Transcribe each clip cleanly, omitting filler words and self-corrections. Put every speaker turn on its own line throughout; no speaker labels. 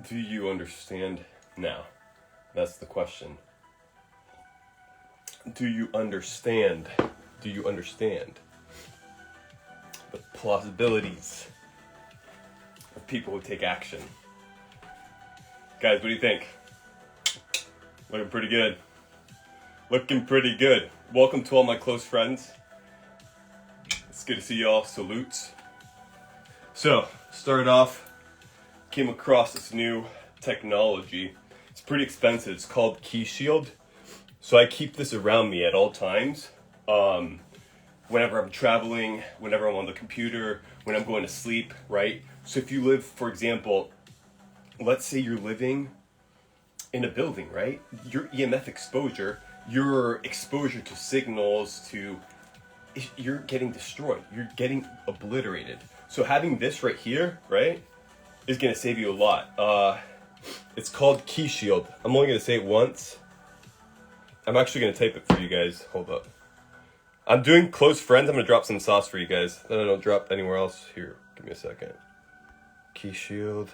Do you understand now? That's the question. Do you understand? Do you understand the possibilities of people who take action? Guys, what do you think? Looking pretty good. Looking pretty good. Welcome to all my close friends. It's good to see y'all. Salutes. So, started off, came across this new technology. It's pretty expensive. It's called Key Shield. So I keep this around me at all times. Whenever I'm traveling, whenever I'm on the computer, when I'm going to sleep, right? So if you live, for example, let's say you're living in a building, right? Your EMF exposure, your exposure to signals, you're getting destroyed. You're getting obliterated. So having this right here, right, is going to save you a lot. It's called Key Shield. I'm only going to say it once. I'm actually going to type it for you guys. Hold up. I'm doing close friends. I'm going to drop some sauce for you guys. Then I don't drop anywhere else. Here, give me a second. Key Shield.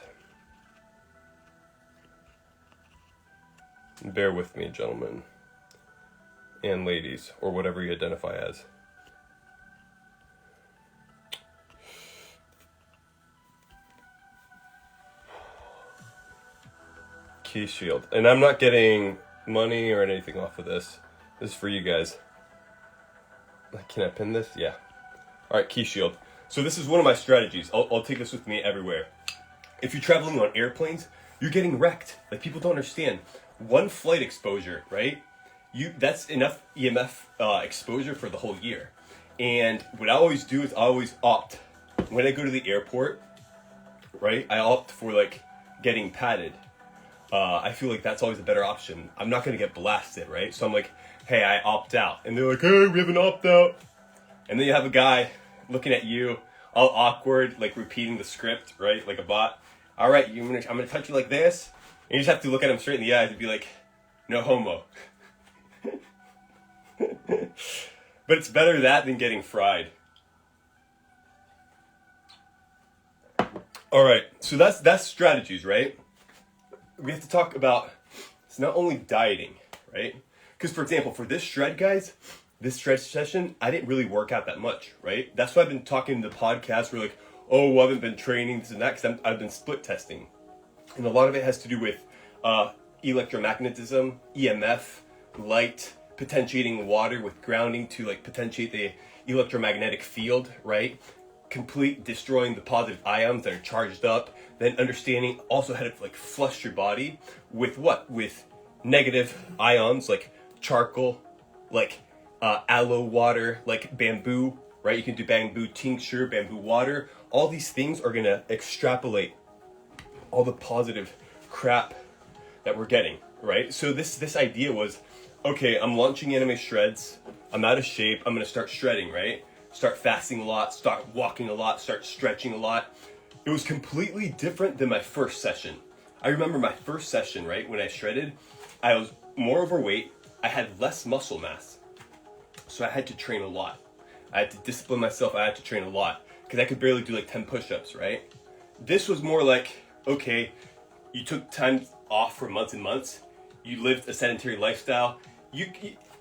Bear with me, gentlemen. And ladies, or whatever you identify as. Key Shield. And I'm not getting money or anything off of this. This is for you guys. Can I pin this? Yeah. Alright, Key Shield. So this is one of my strategies. I'll take this with me everywhere. If you're traveling on airplanes, you're getting wrecked. Like, people don't understand. One flight exposure, right? That's enough EMF exposure for the whole year. And what I always do is I always opt, when I go to the airport, right? I opt for like getting padded. I feel like that's always a better option. I'm not going to get blasted, right? So I'm like, hey, I opt out. And they're like, hey, we have an opt out. And then you have a guy looking at you, all awkward, like repeating the script, right? Like a bot. All right, I'm going to touch you like this. And you just have to look at him straight in the eyes and be like, no homo. But it's better that than getting fried. All right, so that's strategies, right? We have to talk about, it's not only dieting, right? Because, for example, for this shred, guys, this shred session, I didn't really work out that much, right? That's why I've been talking in the podcast where like, oh, well, I haven't been training, this and that, because I've been split testing. And a lot of it has to do with electromagnetism, EMF, light, potentiating water with grounding to like potentiate the electromagnetic field, right? Complete destroying the positive ions that are charged up, then understanding also how to like flush your body with what? With negative ions like charcoal, like aloe water, like bamboo, right? You can do bamboo tincture, bamboo water. All these things are gonna extrapolate all the positive crap that we're getting, right? So this idea was, okay, I'm launching anime shreds. I'm out of shape. I'm gonna start shredding, right? Start fasting a lot, start walking a lot, start stretching a lot. It was completely different than my first session. I remember my first session, right? When I shredded, I was more overweight. I had less muscle mass. So I had to train a lot. I had to discipline myself. I had to train a lot because I could barely do like 10 push-ups, right? This was more like, okay, you took time off for months and months. You lived a sedentary lifestyle.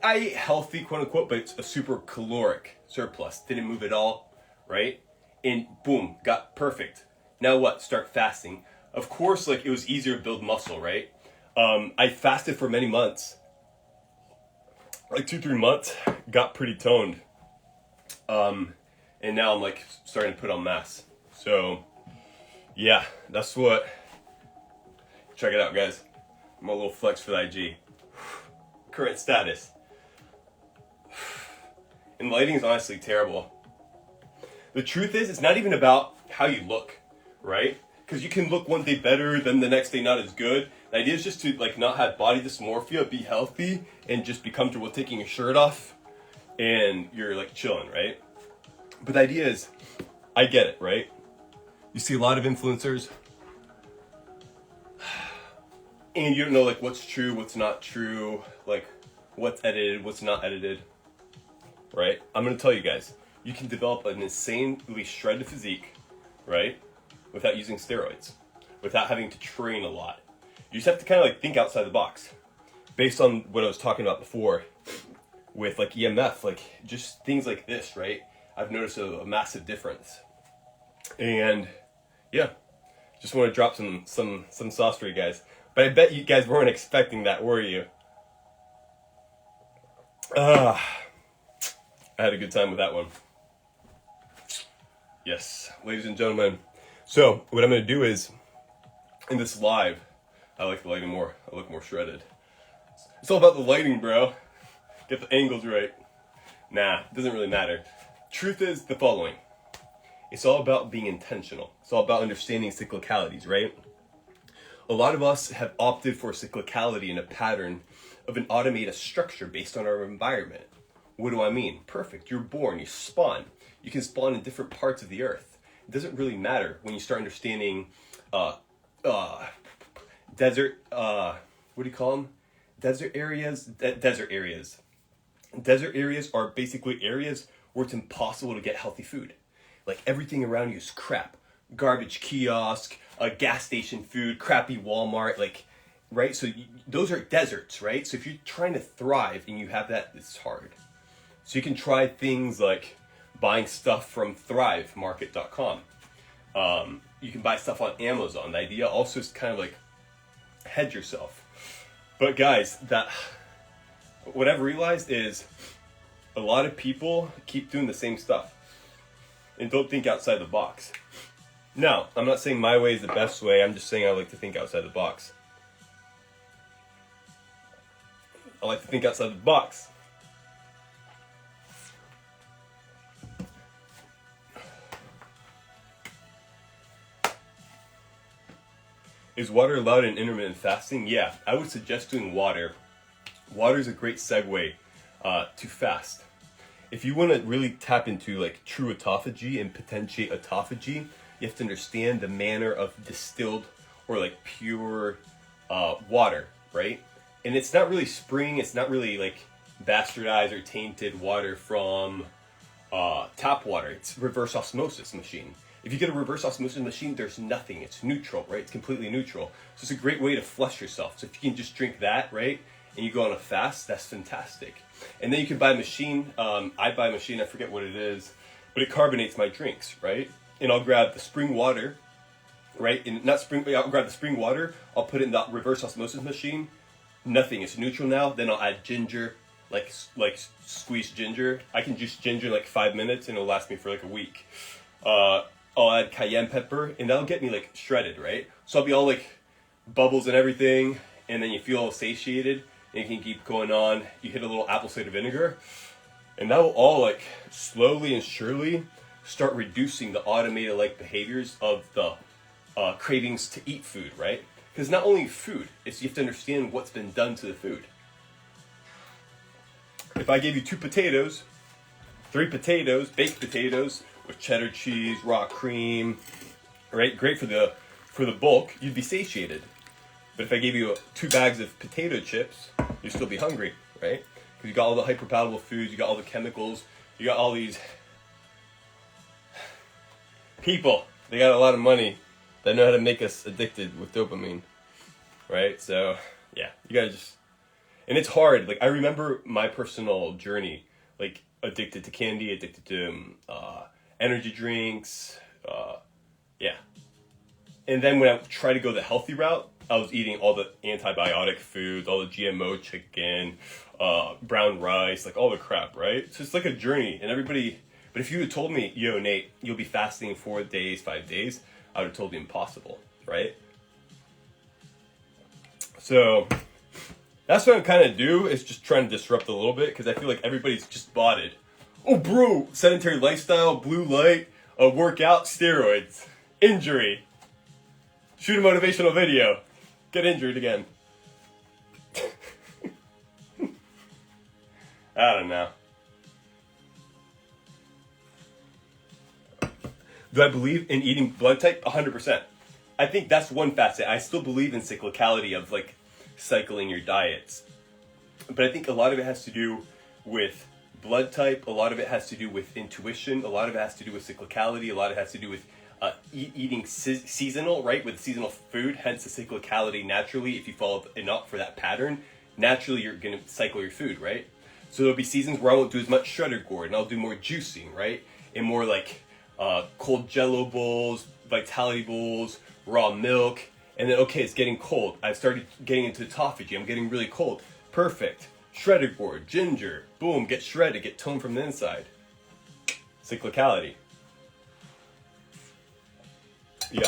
I ate healthy, quote unquote, but it's a super caloric surplus. Didn't move at all, right? And boom, got perfect. Now what? Start fasting. Of course, like it was easier to build muscle, right? I fasted for many months, like 2-3 months, got pretty toned. And now I'm like starting to put on mass. So yeah, that's what, check it out, guys. I'm a little flex for the IG. Current status. And lighting is honestly terrible. The truth is, it's not even about how you look, right? Because you can look one day better, then the next day not as good. The idea is just to like not have body dysmorphia, be healthy, and just be comfortable taking your shirt off, and you're like chilling, right? But the idea is, I get it, right? You see a lot of influencers, and you don't know like what's true, what's not true, like what's edited, what's not edited, right? I'm gonna tell you guys, you can develop an insanely shredded physique, right? Without using steroids, without having to train a lot. You just have to kind of like think outside the box. Based on what I was talking about before with like EMF, like just things like this, right? I've noticed a massive difference. And yeah, just want to drop some sauce for you guys. But I bet you guys weren't expecting that, were you? I had a good time with that one. Yes, ladies and gentlemen. So what I'm going to do is, in this live, I like the lighting more. I look more shredded. It's all about the lighting, bro. Get the angles right. Nah, it doesn't really matter. Truth is the following. It's all about being intentional. It's all about understanding cyclicalities, right? A lot of us have opted for cyclicality in a pattern of an automated structure based on our environment. What do I mean? Perfect. You're born, you spawn. You can spawn in different parts of the earth. It doesn't really matter when you start understanding desert, what do you call them? Desert areas. Desert areas are basically areas where it's impossible to get healthy food. Like everything around you is crap. Garbage kiosk, a gas station food, crappy Walmart, like, right? So those are deserts, right? So if you're trying to thrive and you have that, it's hard. So you can try things like buying stuff from thrivemarket.com. You can buy stuff on Amazon. The idea also is kind of like hedge yourself. But guys, what I've realized is a lot of people keep doing the same stuff and don't think outside the box. Now, I'm not saying my way is the best way. I'm just saying I like to think outside the box. I like to think outside the box. Is water allowed in intermittent fasting? Yeah, I would suggest doing water. Water is a great segue to fast. If you want to really tap into like true autophagy and potentiate autophagy, you have to understand the manner of distilled or like pure water, right? And it's not really spring, it's not really like bastardized or tainted water from tap water. It's reverse osmosis machine. If you get a reverse osmosis machine, there's nothing. It's neutral, right? It's completely neutral. So it's a great way to flush yourself. So if you can just drink that, right, and you go on a fast, that's fantastic. And then you can buy a machine. I buy a machine, I forget what it is, but it carbonates my drinks, right? And I'll grab the spring water, right? And I'll grab the spring water, I'll put it in the reverse osmosis machine. Nothing, it's neutral now. Then I'll add ginger, like squeezed ginger. I can juice ginger in like 5 minutes and it'll last me for like a week. I'll add cayenne pepper and that'll get me like shredded, right? So I'll be all like bubbles and everything, and then you feel all satiated and you can keep going on. You hit a little apple cider vinegar and that will all like slowly and surely start reducing the automated like behaviors of the cravings to eat food, right? Because not only food, it's you have to understand what's been done to the food. If I gave you 2 potatoes, 3 potatoes, baked potatoes with cheddar cheese, raw cream, right? Great for the bulk, you'd be satiated. But if I gave you 2 bags of potato chips, you'd still be hungry, right? Because you got all the hyperpalatable foods, you got all the chemicals, you got all these people, they got a lot of money that know how to make us addicted with dopamine, right? So yeah, you gotta just, and it's hard. Like I remember my personal journey, like addicted to candy, addicted to energy drinks, yeah. And then when I tried to go the healthy route, I was eating all the antibiotic foods, all the GMO chicken, brown rice, like all the crap, right? So it's like a journey, and everybody. But if you had told me, yo, Nate, you'll be fasting 4 days, 5 days, I would have told you impossible, right? So that's what I'm kind of do, is just trying to disrupt a little bit, because I feel like everybody's just bought it. Oh, bro, sedentary lifestyle, blue light, workout, steroids, injury. Shoot a motivational video, get injured again. I don't know. Do I believe in eating blood type? 100%. I think that's one facet. I still believe in cyclicality of like cycling your diets. But I think a lot of it has to do with blood type. A lot of it has to do with intuition. A lot of it has to do with cyclicality. A lot of it has to do with eating seasonal, right, with seasonal food, hence the cyclicality. Naturally, if you follow enough for that pattern, naturally you're going to cycle your food, right? So there'll be seasons where I won't do as much shredded gourd, and I'll do more juicing, right? And more like cold jello bowls, vitality bowls, raw milk. And then, okay, it's getting cold. I've started getting into autophagy. I'm getting really cold. Perfect. Shredded gourd, ginger, boom, get shredded, get toned from the inside. Cyclicality. Yeah.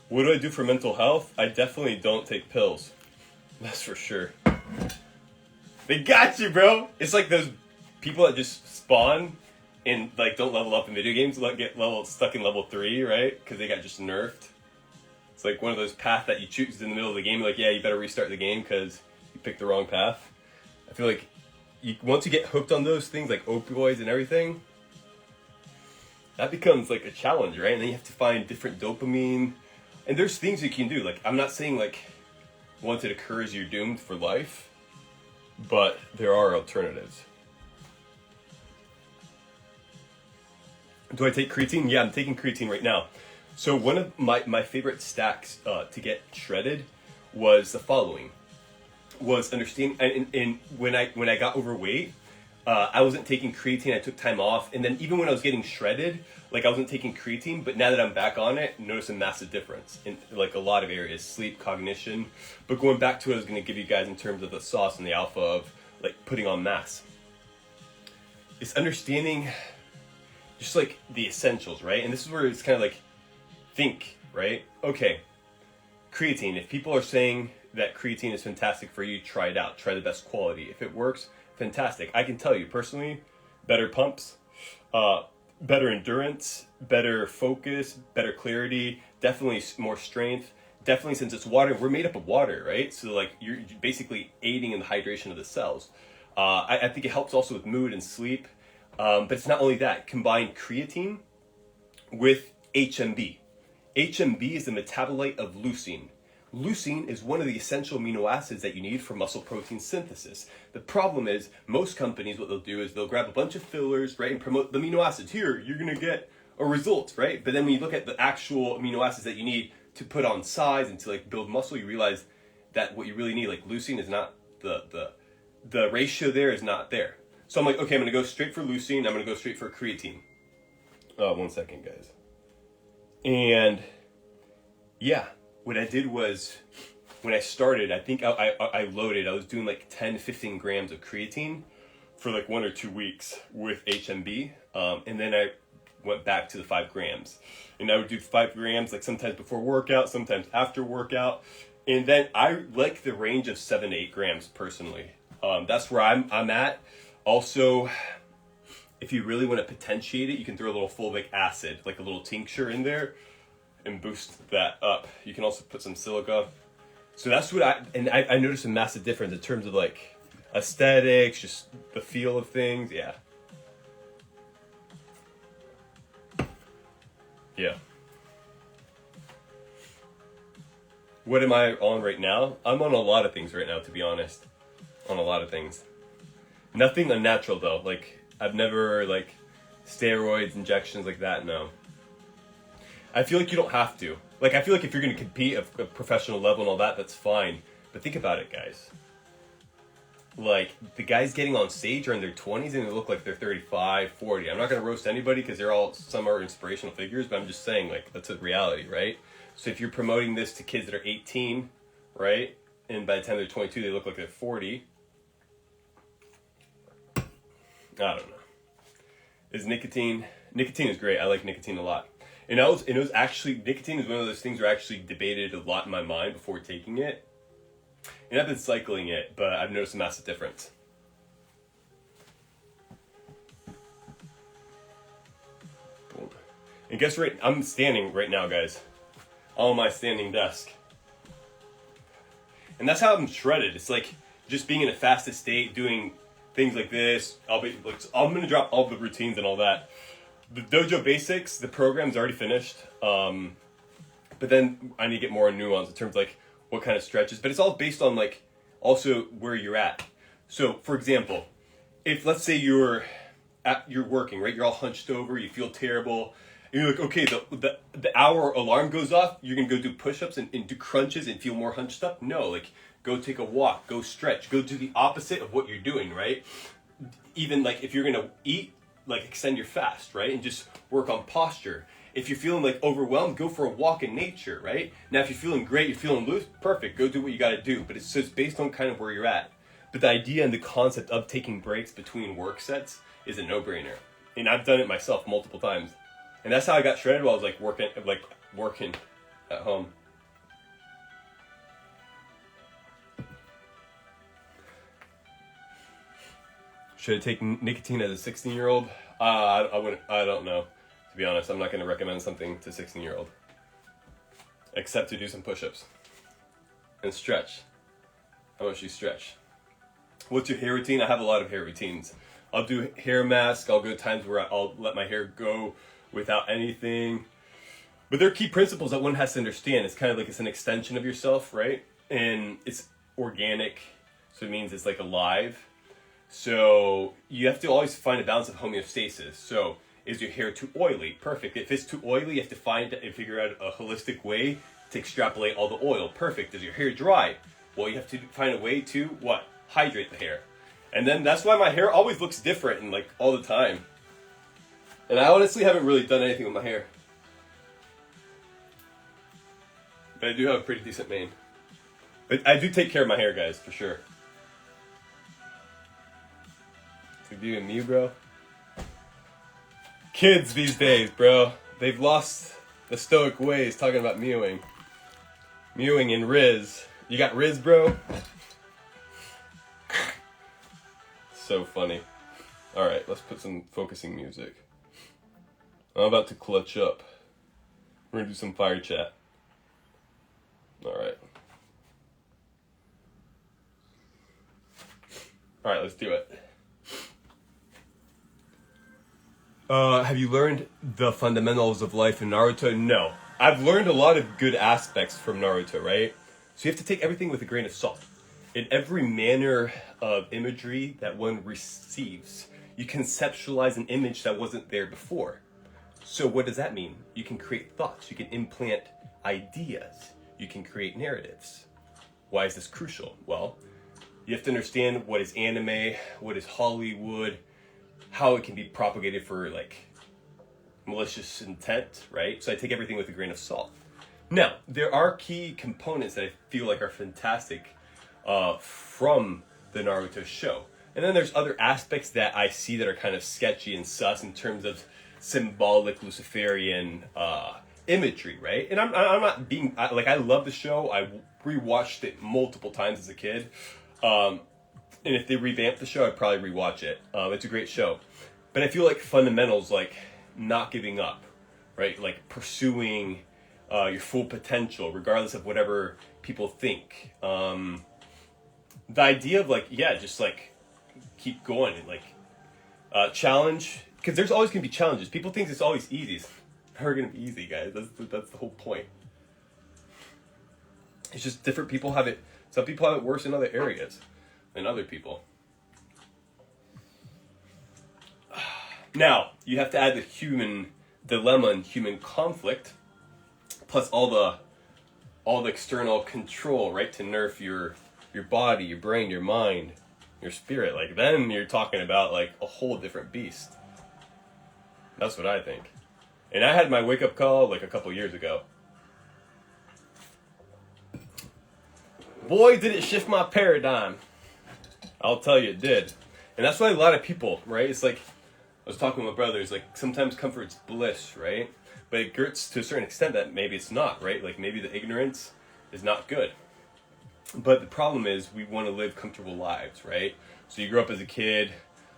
What do I do for mental health? I definitely don't take pills. That's for sure. They got you, bro. It's like those people that just spawn and like don't level up in video games, get stuck in level 3, right? Because they got just nerfed. It's like one of those paths that you choose in the middle of the game. Like, yeah, you better restart the game because you picked the wrong path. I feel like once you get hooked on those things, like opioids and everything, that becomes like a challenge, right? And then you have to find different dopamine. And there's things you can do. Like, I'm not saying like once it occurs, you're doomed for life, but there are alternatives. Do I take creatine? Yeah, I'm taking creatine right now. So one of my favorite stacks to get shredded was the following. Was understanding, and when I got overweight, I wasn't taking creatine. I took time off, and then even when I was getting shredded, like I wasn't taking creatine. But now that I'm back on it, notice a massive difference in like a lot of areas: sleep, cognition. But going back to what I was going to give you guys in terms of the sauce and the alpha of like putting on mass, it's understanding just like the essentials, right? And this is where it's kind of like think, right? Okay, creatine. If people are saying that creatine is fantastic for you, try it out. Try the best quality. If it works, fantastic. I can tell you personally, better pumps, better endurance, better focus, better clarity, definitely more strength. Definitely, since it's water, we're made up of water, right? So like you're basically aiding in the hydration of the cells. I think it helps also with mood and sleep. But it's not only that. Combine creatine with HMB. HMB is the metabolite of leucine. Leucine is one of the essential amino acids that you need for muscle protein synthesis. The problem is, most companies, what they'll do is they'll grab a bunch of fillers, right, and promote the amino acids. Here, you're going to get a result, right? But then when you look at the actual amino acids that you need to put on size and to like build muscle, you realize that what you really need, like leucine, is not the ratio there is not there. So I'm like, okay, I'm going to go straight for leucine. I'm going to go straight for creatine. 1 second, guys. And yeah. What I did was, when I started, I think I loaded, I was doing like 10, 15 grams of creatine for like 1 or 2 weeks with HMB. And then I went back to the 5 grams. And I would do 5 grams, like sometimes before workout, sometimes after workout. And then I like the range of 7 to 8 grams personally. That's where I'm at. Also, if you really want to potentiate it, you can throw a little fulvic acid, like a little tincture in there, and boost that up. You can also put some silica. So that's what I noticed a massive difference in terms of like aesthetics, just the feel of things. Yeah. Yeah. What am I on right now? I'm on a lot of things right now, to be honest. On a lot of things. Nothing unnatural though. Like I've never like steroids, injections like that, no. I feel like you don't have to. Like, I feel like if you're going to compete at a professional level and all that, that's fine. But think about it, guys. Like, the guys getting on stage are in their 20s and they look like they're 35, 40. I'm not going to roast anybody because some are inspirational figures, but I'm just saying, like, that's a reality, right? So if you're promoting this to kids that are 18, right, and by the time they're 22, they look like they're 40. I don't know. Is nicotine is great. I like nicotine a lot. And it was actually, nicotine is one of those things where I actually debated a lot in my mind before taking it. And I've been cycling it, but I've noticed a massive difference. Boom. And guess what? I'm standing right now, guys. On my standing desk. And that's how I'm shredded. It's like just being in a fasted state, doing things like this. I'm going to drop all the routines and all that. The dojo basics, the program's already finished, but then I need to get more nuance in terms of like what kind of stretches, but it's all based on like also where you're at. So for example, if let's say you're working, right? You're all hunched over, you feel terrible. And you're like, okay, the hour alarm goes off, you're gonna go do push-ups and do crunches and feel more hunched up? No, like go take a walk, go stretch, go do the opposite of what you're doing, right? Even like if you're gonna eat, like extend your fast, right? And just work on posture. If you're feeling like overwhelmed, go for a walk in nature, right? Now if you're feeling great, you're feeling loose, perfect, go do what you gotta do. But it's just based on kind of where you're at. But the idea and the concept of taking breaks between work sets is a no-brainer. And I've done it myself multiple times. And that's how I got shredded while I was like working at home. Should I take nicotine as a 16-year-old? I wouldn't. I don't know. To be honest, I'm not going to recommend something to a 16-year-old, except to do some push-ups and stretch. How much you stretch? What's your hair routine? I have a lot of hair routines. I'll do hair mask. I'll go times where I'll let my hair go without anything. But there are key principles that one has to understand. It's kind of like it's an extension of yourself, right? And it's organic, so it means it's like alive. So you have to always find a balance of homeostasis. So is your hair too oily? Perfect. If it's too oily, you have to find and figure out a holistic way to extrapolate all the oil. Perfect. Is your hair dry? Well, you have to find a way to what? Hydrate the hair. And then that's why my hair always looks different and like all the time. And I honestly haven't really done anything with my hair. But I do have a pretty decent mane. But I do take care of my hair, guys, for sure. It's you and me, bro. Kids these days, bro. They've lost the stoic ways talking about mewing. Mewing and Riz. You got Riz, bro? So funny. Alright, let's put some focusing music. I'm about to clutch up. We're gonna do some fire chat. Alright. Alright, let's do it. Have you learned the fundamentals of life in Naruto? No. I've learned a lot of good aspects from Naruto, right? So you have to take everything with a grain of salt. In every manner of imagery that one receives, you conceptualize an image that wasn't there before. So what does that mean? You can create thoughts. You can implant ideas. You can create narratives. Why is this crucial? Well, you have to understand what is anime, what is Hollywood, how it can be propagated for like malicious intent, right? So I take everything with a grain of salt. Now, there are key components that I feel like are fantastic from the Naruto show. And then there's other aspects that I see that are kind of sketchy and sus in terms of symbolic Luciferian imagery, right? And I'm not being, I love the show. I rewatched it multiple times as a kid. And if they revamp the show, I'd probably rewatch it. It's a great show. But I feel like fundamentals, like not giving up, right? Like pursuing your full potential, regardless of whatever people think. The idea of like, yeah, just like keep going and like challenge, because there's always going to be challenges. People think it's always easy. It's never going to be easy, guys. That's the whole point. It's just different people have it. Some people have it worse in other areas than other people. Now, you have to add the human dilemma and human conflict, plus all the external control, right, to nerf your body, your brain, your mind, your spirit. Like, then you're talking about like a whole different beast. That's what I think. And I had my wake-up call like a couple years ago. Boy, did it shift my paradigm. I'll tell you, it did. And that's why a lot of people, right? It's like, I was talking with my brothers, like, sometimes comfort's bliss, right? But it gets to a certain extent that maybe it's not, right? Like, maybe the ignorance is not good. But the problem is we want to live comfortable lives, right? So you grow up as a kid,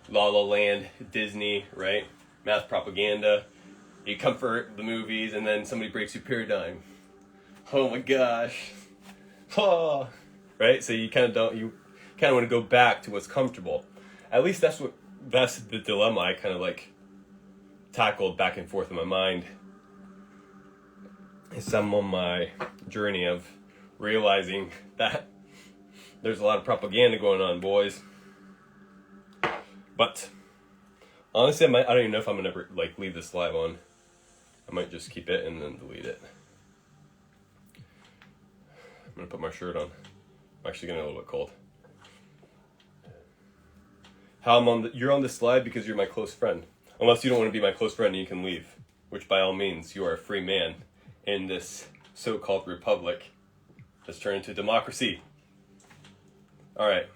La La Land, Disney, right? Mass propaganda. You comfort the movies, and then somebody breaks your paradigm. Oh my gosh. Oh. Right? So you kind of want to go back to what's comfortable. At least that's the dilemma I kind of like tackled back and forth in my mind as I'm on my journey of realizing that there's a lot of propaganda going on, boys. But honestly, I don't even know if I'm gonna ever like leave this live on. I might just keep it and then delete it. I'm gonna put my shirt on. I'm actually getting a little bit cold. How you're on this live because you're my close friend. Unless you don't want to be my close friend and you can leave. Which by all means, you are a free man in this so-called republic that's turned into democracy. Alright.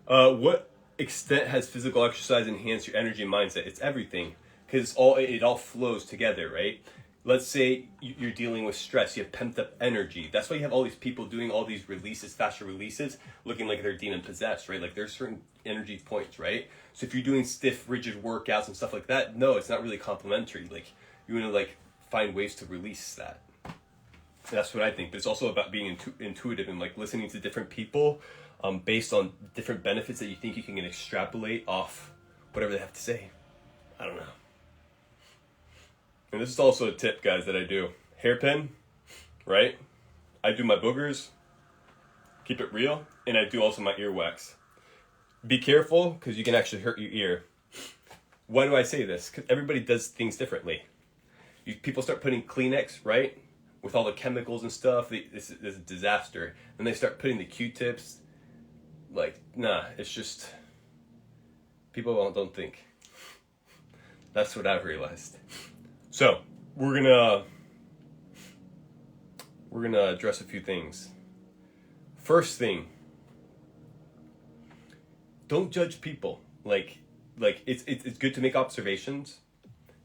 What extent has physical exercise enhanced your energy and mindset? It's everything. Because it all flows together, right? Let's say you're dealing with stress, you have pent up energy. That's why you have all these people doing all these releases, faster releases, looking like they're demon possessed, right? Like there's certain energy points, right? So if you're doing stiff, rigid workouts and stuff like that, no, it's not really complimentary. Like you want to like find ways to release that. That's what I think. But it's also about being intuitive and like listening to different people based on different benefits that you think you can extrapolate off whatever they have to say. I don't know. And this is also a tip, guys, that I do. Hairpin, right? I do my boogers, keep it real, and I do also my earwax. Be careful, because you can actually hurt your ear. Why do I say this? Because everybody does things differently. People start putting Kleenex, right? With all the chemicals and stuff, this is a disaster. Then they start putting the Q-tips. Like, nah, it's just, people don't think. That's what I've realized. So, we're gonna address a few things. First thing, don't judge people. Like it's good to make observations.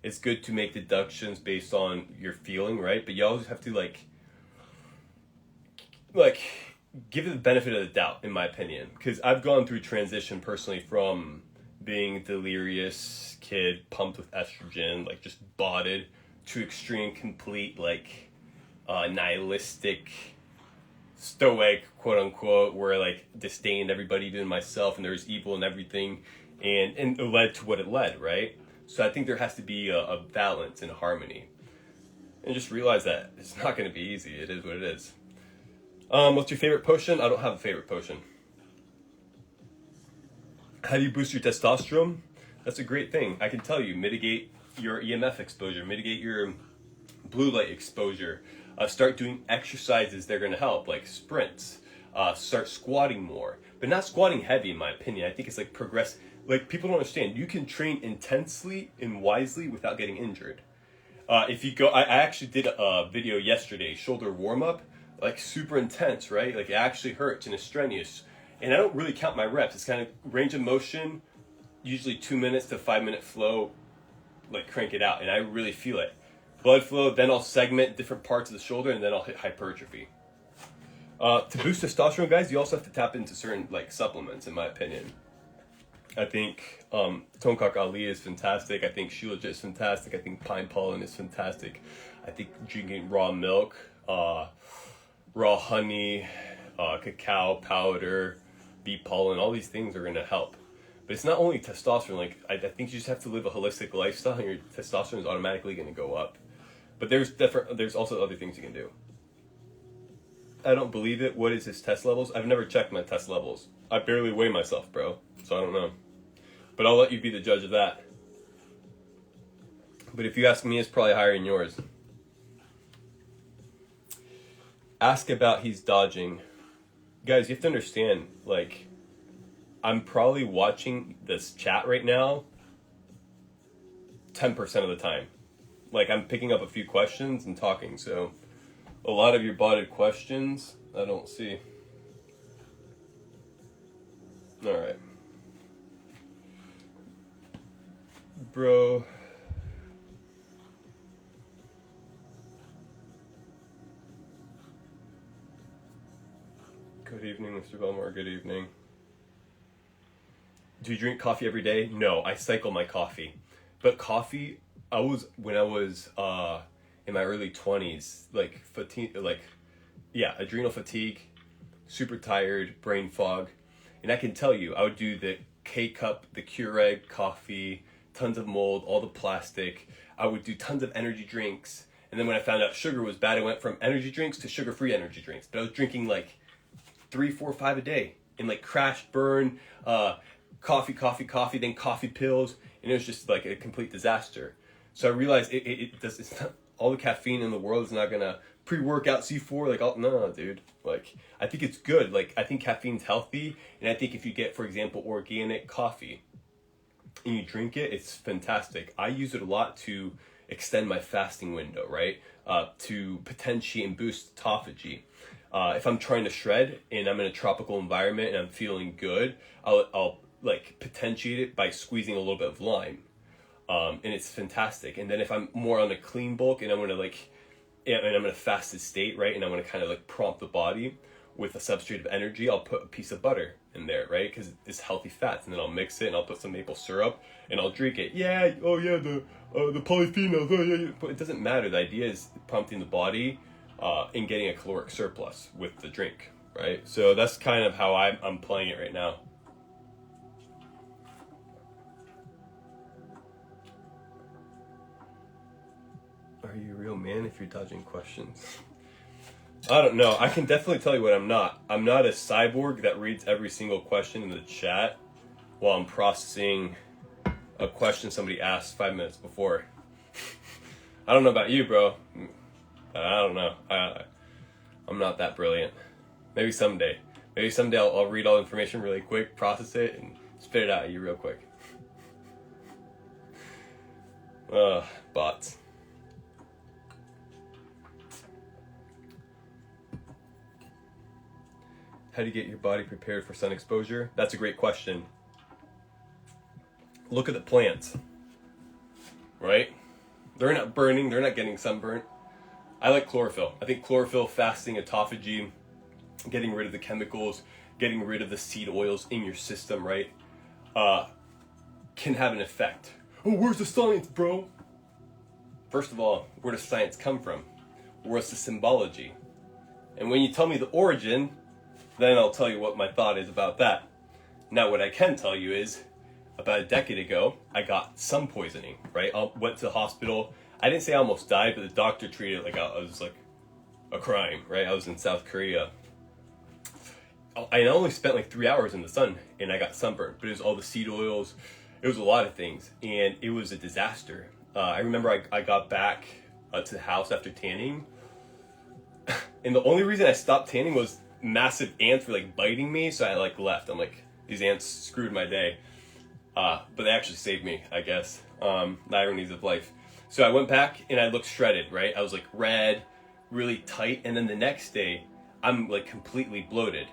It's good to make deductions based on your feeling, right? But you always have to like give it the benefit of the doubt, in my opinion. Because I've gone through transition personally from being a delirious kid, pumped with estrogen, like just botted, to extreme, complete, like nihilistic, stoic, quote unquote, where I like disdained everybody, even myself, and there was evil in everything, and it led to what it led, right? So I think there has to be a balance and harmony, and just realize that it's not going to be easy. It is what it is. What's your favorite potion? I don't have a favorite potion. How do you boost your testosterone? That's a great thing. I can tell you, mitigate your EMF exposure, mitigate your blue light exposure. Start doing exercises that are going to help, like sprints. Start squatting more, but not squatting heavy, in my opinion. I think it's like progress. Like people don't understand. You can train intensely and wisely without getting injured. If you go, I actually did a video yesterday, shoulder warm up, like super intense, right? Like it actually hurts and it's strenuous. And I don't really count my reps. It's kind of range of motion, usually 2 minutes to 5 minute flow, like crank it out. And I really feel it. Blood flow, then I'll segment different parts of the shoulder and then I'll hit hypertrophy. To boost testosterone, guys, you also have to tap into certain like supplements, in my opinion. I think Tonkock Ali is fantastic. I think Shilajit is fantastic. I think pine pollen is fantastic. I think drinking raw milk, raw honey, cacao powder, bee pollen, all these things are going to help. But it's not only testosterone. Like I think you just have to live a holistic lifestyle, and your testosterone is automatically going to go up. But there's also other things you can do. I don't believe it. What is his test levels? I've never checked my test levels. I barely weigh myself, bro. So I don't know. But I'll let you be the judge of that. But if you ask me, it's probably higher than yours. Ask about he's dodging. Guys, you have to understand, like, I'm probably watching this chat right now 10% of the time. Like, I'm picking up a few questions and talking, so a lot of your botted questions I don't see. Alright. Bro. Good evening, Mr. Belmar. Good evening. Do you drink coffee every day? No, I cycle my coffee. But coffee, when I was in my early 20s, like fatigue, adrenal fatigue, super tired, brain fog. And I can tell you, I would do the K-cup, the Keurig coffee, tons of mold, all the plastic. I would do tons of energy drinks. And then when I found out sugar was bad, I went from energy drinks to sugar-free energy drinks. But I was drinking like 3, 4, 5 a day and like crash, burn, coffee, then coffee pills, and it was just like a complete disaster. So I realized it's not, all the caffeine in the world is not gonna pre-workout C4, like, oh, no, dude. Like, I think it's good. Like, I think caffeine's healthy, and I think if you get, for example, organic coffee and you drink it, it's fantastic. I use it a lot to extend my fasting window, right? To potentiate and boost autophagy. If I'm trying to shred and I'm in a tropical environment and I'm feeling good, I'll like potentiate it by squeezing a little bit of lime. And it's fantastic. And then if I'm more on a clean bulk and I'm gonna like, and I'm in a fasted state, right? And I want to kind of like prompt the body with a substrate of energy, I'll put a piece of butter in there, right? Because it's healthy fats, and then I'll mix it and I'll put some maple syrup and I'll drink it. Yeah, oh yeah, the polyphenols, oh yeah. But it doesn't matter. The idea is prompting the body and getting a caloric surplus with the drink, right? So that's kind of how I'm playing it right now. Are you a real man if you're dodging questions? I don't know. I can definitely tell you what I'm not. I'm not a cyborg that reads every single question in the chat while I'm processing a question somebody asked 5 minutes before. I don't know about you, bro. I don't know. I'm not that brilliant. Maybe someday. Maybe someday I'll read all the information really quick, process it, and spit it out at you real quick. Bots. How do you get your body prepared for sun exposure? That's a great question. Look at the plants, right? They're not burning, they're not getting sunburnt. I like chlorophyll. I think chlorophyll, fasting, autophagy, getting rid of the chemicals, getting rid of the seed oils in your system, right? Can have an effect. Oh, where's the science, bro? First of all, where does science come from? Where's the symbology? And when you tell me the origin, then I'll tell you what my thought is about that. Now, what I can tell you is, about a decade ago, I got sun poisoning, right? I went to the hospital. I didn't say I almost died, but the doctor treated it like I was like a crime, right? I was in South Korea. I only spent like 3 hours in the sun, and I got sunburned, but it was all the seed oils. It was a lot of things, and it was a disaster. I remember I got back to the house after tanning, and the only reason I stopped tanning was massive ants were like biting me, so I like left. I'm like, these ants screwed my day, but they actually saved me, I guess. The ironies of life. So I went back and I looked shredded, right? I was like red, really tight, and then the next day I'm like completely bloated,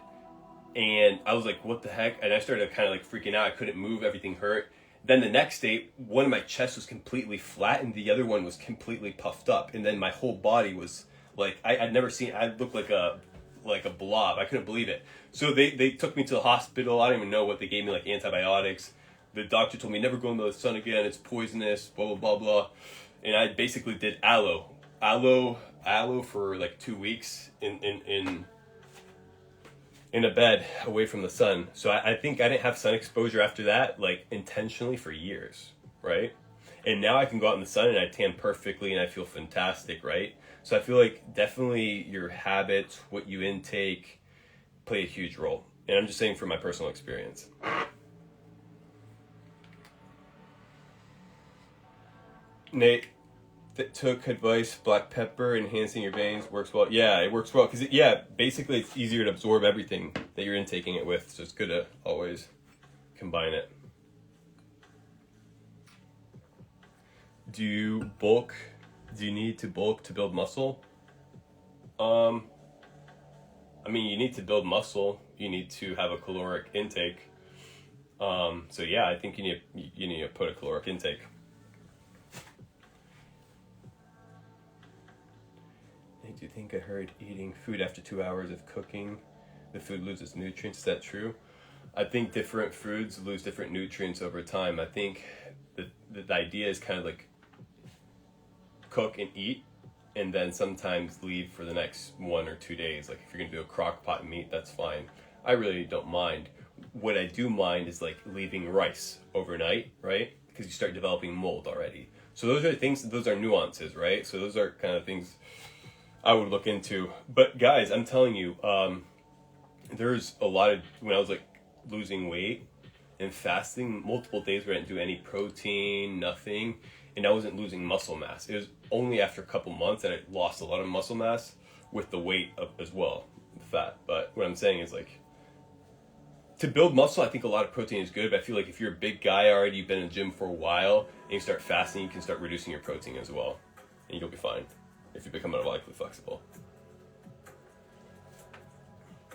and I was like, what the heck? And I started kind of like freaking out. I couldn't move, everything hurt. Then the next day, one of my chests was completely flat and the other one was completely puffed up, and then my whole body was like, I'd never seen, I looked like a blob. I couldn't believe it. So they took me to the hospital. I don't even know what they gave me, like antibiotics. The doctor told me never go into the sun again. It's poisonous, blah, blah, blah, blah. And I basically did aloe for like 2 weeks in a bed away from the sun. So I think I didn't have sun exposure after that, like intentionally, for years, right? And now I can go out in the sun and I tan perfectly and I feel fantastic, right? So I feel like definitely your habits, what you intake, play a huge role. And I'm just saying from my personal experience. Nate took advice, black pepper, enhancing your veins, works well. Yeah, it works well because, basically it's easier to absorb everything that you're intaking it with. So it's good to always combine it. Do you need to bulk to build muscle? I mean, you need to build muscle. You need to have a caloric intake. So yeah, I think you need to put a caloric intake. Do you think I heard eating food after 2 hours of cooking, the food loses nutrients? Is that true? I think different foods lose different nutrients over time. I think the idea is kind of like cook and eat, and then sometimes leave for the next 1 or 2 days. Like if you're gonna do a crock pot meat, that's fine. I really don't mind. What I do mind is like leaving rice overnight, right? Because you start developing mold already. So those are things, those are nuances, right? So those are kind of things I would look into. But guys, I'm telling you, there's a lot of, when I was like losing weight and fasting, multiple days where I didn't do any protein, nothing, and I wasn't losing muscle mass. It was only after a couple months that I lost a lot of muscle mass with the weight up as well, fat. But what I'm saying is, like, to build muscle, I think a lot of protein is good, but I feel like if you're a big guy already, you've been in the gym for a while, and you start fasting, you can start reducing your protein as well, and you'll be fine if you become metabolically flexible.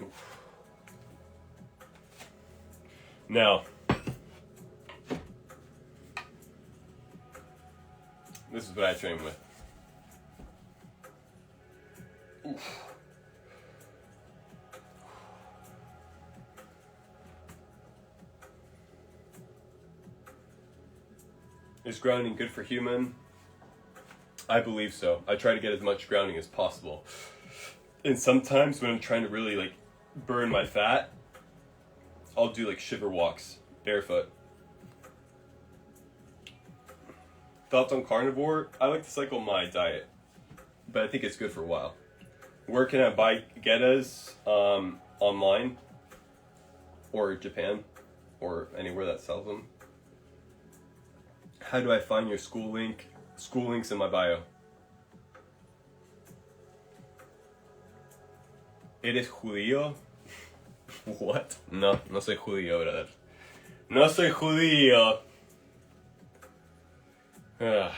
Oof. Now, this is what I train with. Oof. Is grounding good for human? I believe so. I try to get as much grounding as possible. And sometimes when I'm trying to really like burn my fat, I'll do like shiver walks, barefoot. Thoughts on carnivore? I like to cycle my diet, but I think it's good for a while. Where can I buy Getas? Online, or Japan, or anywhere that sells them. How do I find your school link? School link's in my bio. ¿Eres judío? What? No, no soy judío, brother. No soy judío. Ah.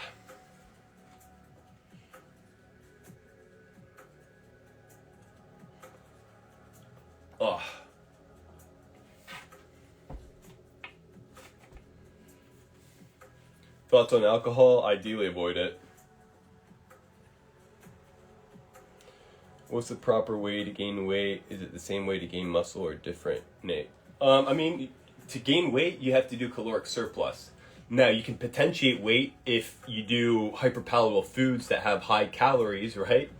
Oh. Thoughts on alcohol? Ideally avoid it. What's the proper way to gain weight? Is it the same way to gain muscle or different, Nate? I mean, to gain weight, you have to do caloric surplus. Now, you can potentiate weight if you do hyperpalatable foods that have high calories, right?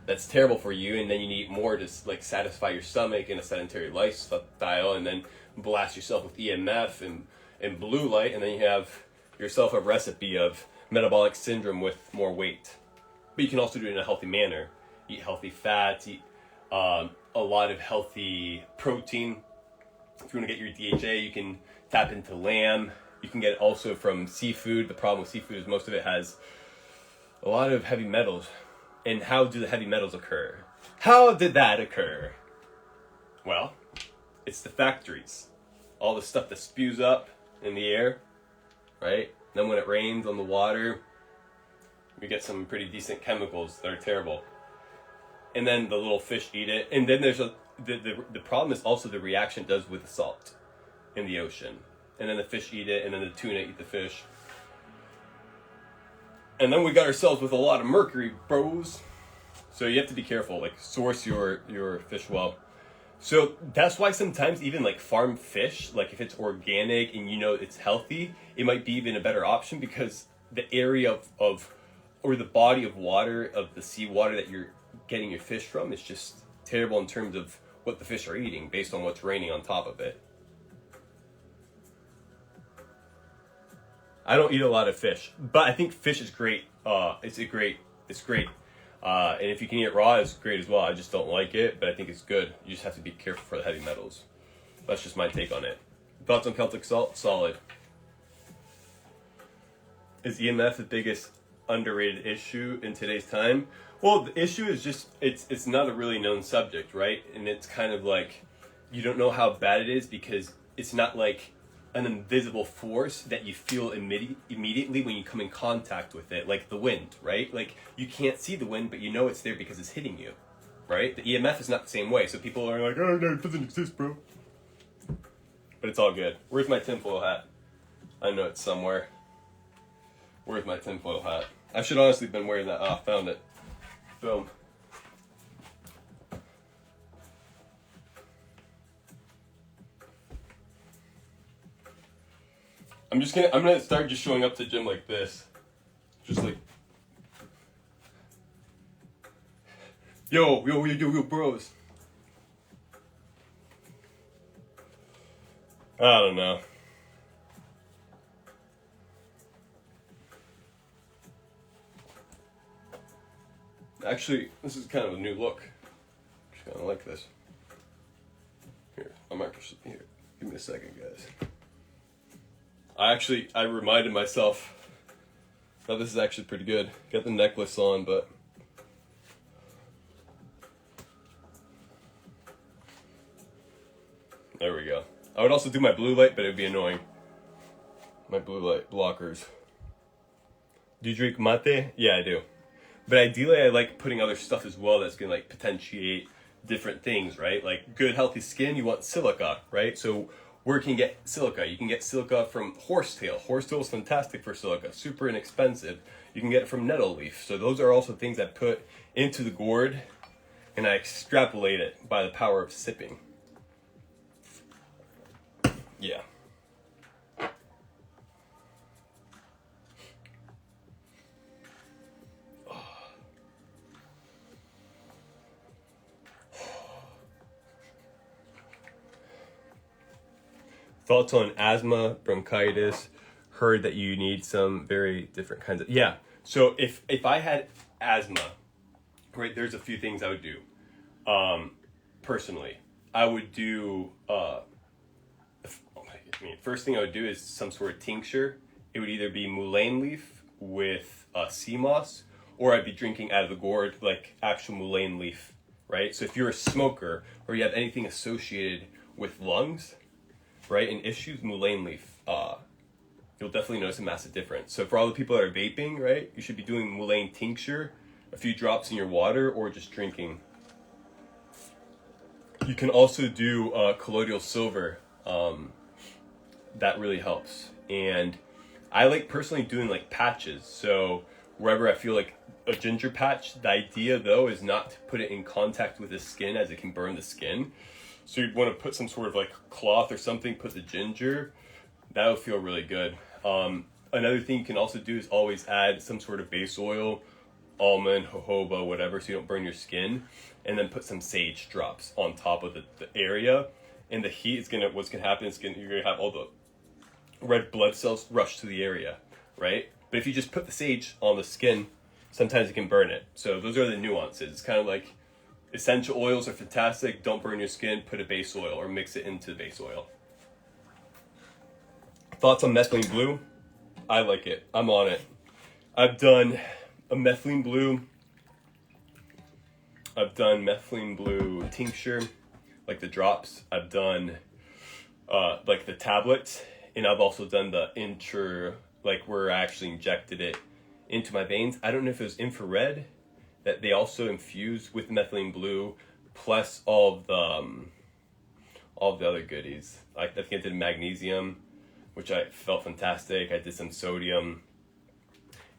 That's terrible for you, and then you need more to like satisfy your stomach in a sedentary lifestyle, and then blast yourself with EMF and blue light, and then you have yourself a recipe of metabolic syndrome with more weight. But you can also do it in a healthy manner. Eat healthy fats, eat a lot of healthy protein. If you want to get your DHA, you can tap into lamb. You can get it also from seafood. The problem with seafood is most of it has a lot of heavy metals. And how do the heavy metals occur? How did that occur? Well, it's the factories. All the stuff that spews up in the air, right? Then when it rains on the water, we get some pretty decent chemicals that are terrible. And then the little fish eat it. And then there's the problem is also the reaction it does with the salt in the ocean. And then the fish eat it, and then the tuna eat the fish. And then we got ourselves with a lot of mercury, bros. So you have to be careful, like source your fish well. So that's why sometimes even like farm fish, like if it's organic and you know it's healthy, it might be even a better option because the area of or the body of water of the seawater that you're getting your fish from is just terrible in terms of what the fish are eating based on what's raining on top of it. I don't eat a lot of fish, but I think fish is great. It's great. And if you can eat it raw, it's great as well. I just don't like it, but I think it's good. You just have to be careful for the heavy metals. That's just my take on it. Thoughts on Celtic salt? Solid. Is EMF the biggest underrated issue in today's time? Well, the issue is just, it's not a really known subject, right? And it's kind of like, you don't know how bad it is because it's not like an invisible force that you feel immediately when you come in contact with it, like the wind, right? Like you can't see the wind, but you know it's there because it's hitting you, right? The EMF is not the same way, so people are like, oh no, it doesn't exist, bro. But it's all good. Where's my tinfoil hat? I know it's somewhere. Where's my tinfoil hat? I should honestly have been wearing that. Ah, found it. Boom. I'm gonna start just showing up to the gym like this. Just like, yo, bros. I don't know. Actually, this is kind of a new look. Just kind of like this. Here, I'm actually, here. Give me a second, guys. I reminded myself, now this is actually pretty good. Got the necklace on, but there we go. I would also do my blue light, but it would be annoying. My blue light blockers. Do you drink mate? Yeah, I do. But ideally, I like putting other stuff as well that's gonna like potentiate different things, right? Like good healthy skin, you want silica, right? So where can you get silica? You can get silica from horsetail. Horsetail is fantastic for silica, super inexpensive. You can get it from nettle leaf. So those are also things I put into the gourd, and I extrapolate it by the power of sipping. Yeah. Thoughts on asthma, bronchitis? Heard that you need some very different kinds of... Yeah, so if I had asthma, right, there's a few things I would do. Personally, I would do... first thing I would do is some sort of tincture. It would either be mullein leaf with sea moss, or I'd be drinking out of the gourd, like actual mullein leaf, right? So if you're a smoker, or you have anything associated with lungs, right, and issues, mullein leaf, you'll definitely notice a massive difference. So for all the people that are vaping, right, you should be doing mullein tincture, a few drops in your water, or just drinking. You can also do colloidal silver. That really helps. And I like personally doing like patches. So wherever I feel like a ginger patch, the idea though is not to put it in contact with the skin, as it can burn the skin. So you'd want to put some sort of like cloth or something, put the ginger. That would feel really good. Another thing you can also do is always add some sort of base oil, almond, jojoba, whatever, so you don't burn your skin. And then put some sage drops on top of the area. And the heat is what's gonna happen is you're gonna have all the red blood cells rush to the area, right? But if you just put the sage on the skin, sometimes it can burn it. So those are the nuances. It's kind of like essential oils are fantastic. Don't burn your skin. Put a base oil or mix it into the base oil. Thoughts on methylene blue? I like it. I'm on it. I've done a methylene blue. I've done methylene blue tincture, like the drops. I've done like the tablets, and I've also done the like where I actually injected it into my veins. I don't know if it was infrared that they also infused with methylene blue, plus all the other goodies. I think I did magnesium, which I felt fantastic. I did some sodium,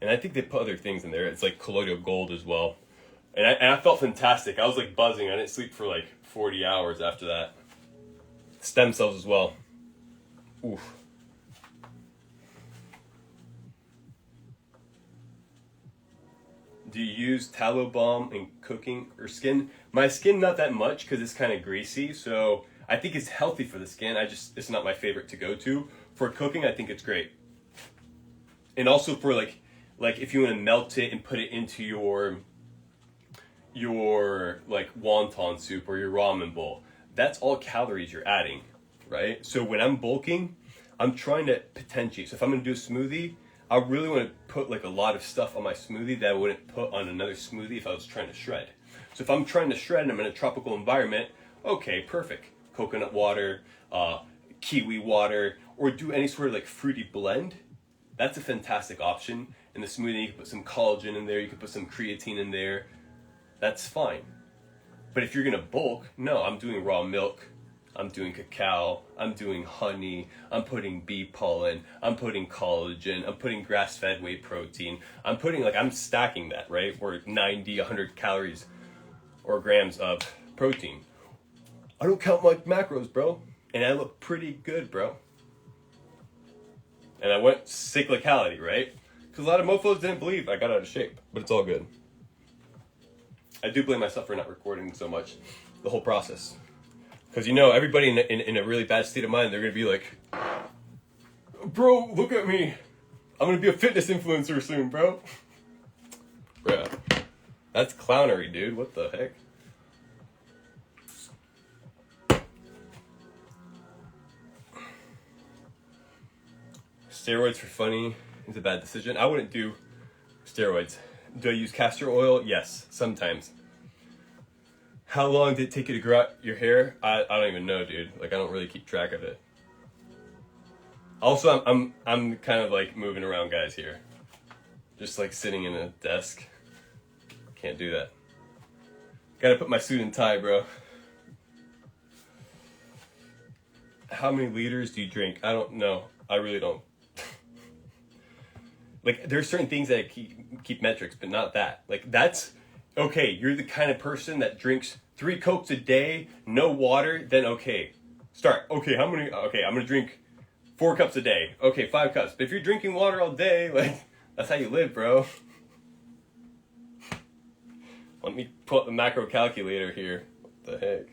and I think they put other things in there. It's like colloidal gold as well, and I felt fantastic. I was like buzzing. I didn't sleep for like 40 hours after that. Stem cells as well. Oof. Do you use tallow balm in cooking or skin? My skin, not that much because it's kind of greasy. So I think it's healthy for the skin. It's not my favorite to go to. For cooking, I think it's great. And also for like if you want to melt it and put it into your like wonton soup or your ramen bowl, that's all calories you're adding, right? So when I'm bulking, I'm trying to potentiate. So if I'm going to do a smoothie, I really want to put like a lot of stuff on my smoothie that I wouldn't put on another smoothie if I was trying to shred. So if I'm trying to shred and I'm in a tropical environment, okay, perfect. Coconut water, kiwi water, or do any sort of like fruity blend. That's a fantastic option. In the smoothie, you can put some collagen in there, you can put some creatine in there. That's fine. But if you're gonna bulk, no, I'm doing raw milk, I'm doing cacao, I'm doing honey, I'm putting bee pollen, I'm putting collagen, I'm putting grass-fed whey protein, I'm stacking that, right? Or 90, 100 calories or grams of protein. I don't count my macros, bro. And I look pretty good, bro. And I went cyclicality, right? Because a lot of mofos didn't believe I got out of shape, but it's all good. I do blame myself for not recording so much the whole process. Because everybody in a really bad state of mind, they're going to be like, bro, look at me. I'm going to be a fitness influencer soon, bro. Bruh. That's clownery, dude. What the heck? Steroids for funny is a bad decision. I wouldn't do steroids. Do I use castor oil? Yes, sometimes. How long did it take you to grow out your hair? I don't even know, dude. Like, I don't really keep track of it. Also, I'm kind of like moving around, guys, here. Just like sitting in a desk. Can't do that. Gotta put my suit and tie, bro. How many liters do you drink? I don't know. I really don't. Like, there's certain things that I keep metrics, but not that. Like, that's okay. You're the kind of person that drinks 3 Cokes a day, no water. Then okay, start. Okay, how many? Okay, I'm gonna drink 4 cups a day. Okay, 5 cups. But if you're drinking water all day, like, that's how you live, bro. Let me pull up the macro calculator here. What the heck?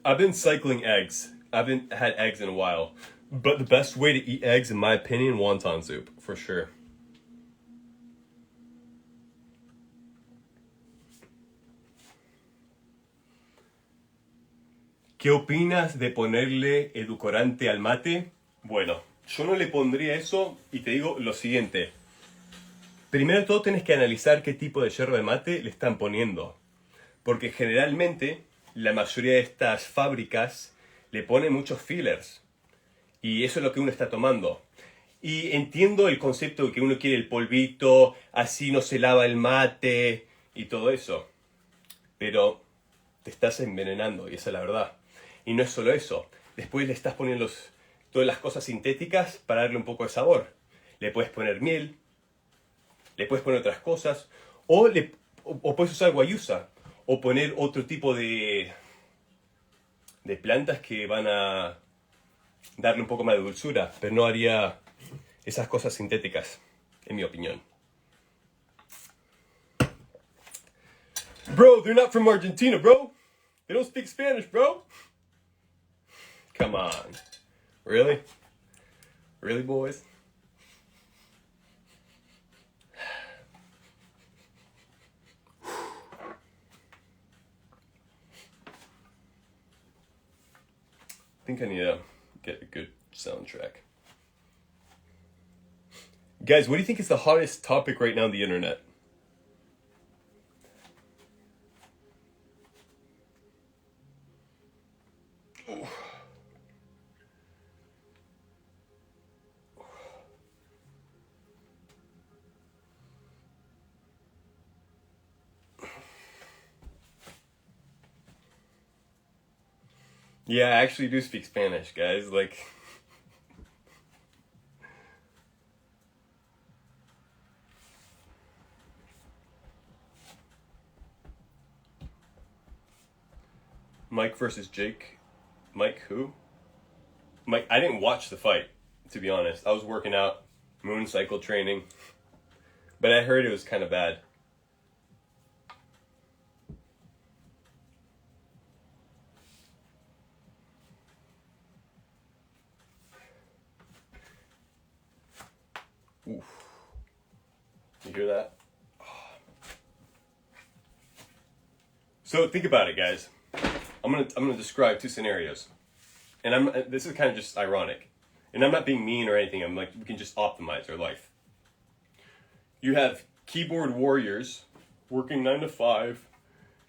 I've been cycling eggs. I haven't had eggs in a while. But the best way to eat eggs, in my opinion, wonton soup, for sure. ¿Qué opinas de ponerle edulcorante al mate? Bueno, yo no le pondría eso y te digo lo siguiente. Primero de todo tienes que analizar qué tipo de yerba de mate le están poniendo. Porque generalmente la mayoría de estas fábricas le ponen muchos fillers. Y eso es lo que uno está tomando. Y entiendo el concepto de que uno quiere el polvito, así no se lava el mate y todo eso. Pero te estás envenenando y esa es la verdad. Y no es solo eso. Después le estás poniendo todas las cosas sintéticas para darle un poco de sabor. Le puedes poner miel, le puedes poner otras cosas, o puedes usar guayusa, o poner otro tipo de plantas que van a darle un poco más de dulzura, pero no haría esas cosas sintéticas, en mi opinión. Bro, they're not from Argentina, bro. They don't speak Spanish, bro. Come on. Really? Really, boys? I think I need to get a good soundtrack. Guys, what do you think is the hottest topic right now on the internet? Yeah, I actually do speak Spanish, guys. Like, Mike versus Jake. Mike who? Mike, I didn't watch the fight, to be honest. I was working out, moon cycle training. But I heard it was kind of bad. Oof. You hear that? So think about it, guys. I'm gonna describe 2 scenarios, and this is kind of just ironic, and I'm not being mean or anything. I'm like, we can just optimize our life. You have keyboard warriors working 9 to 5,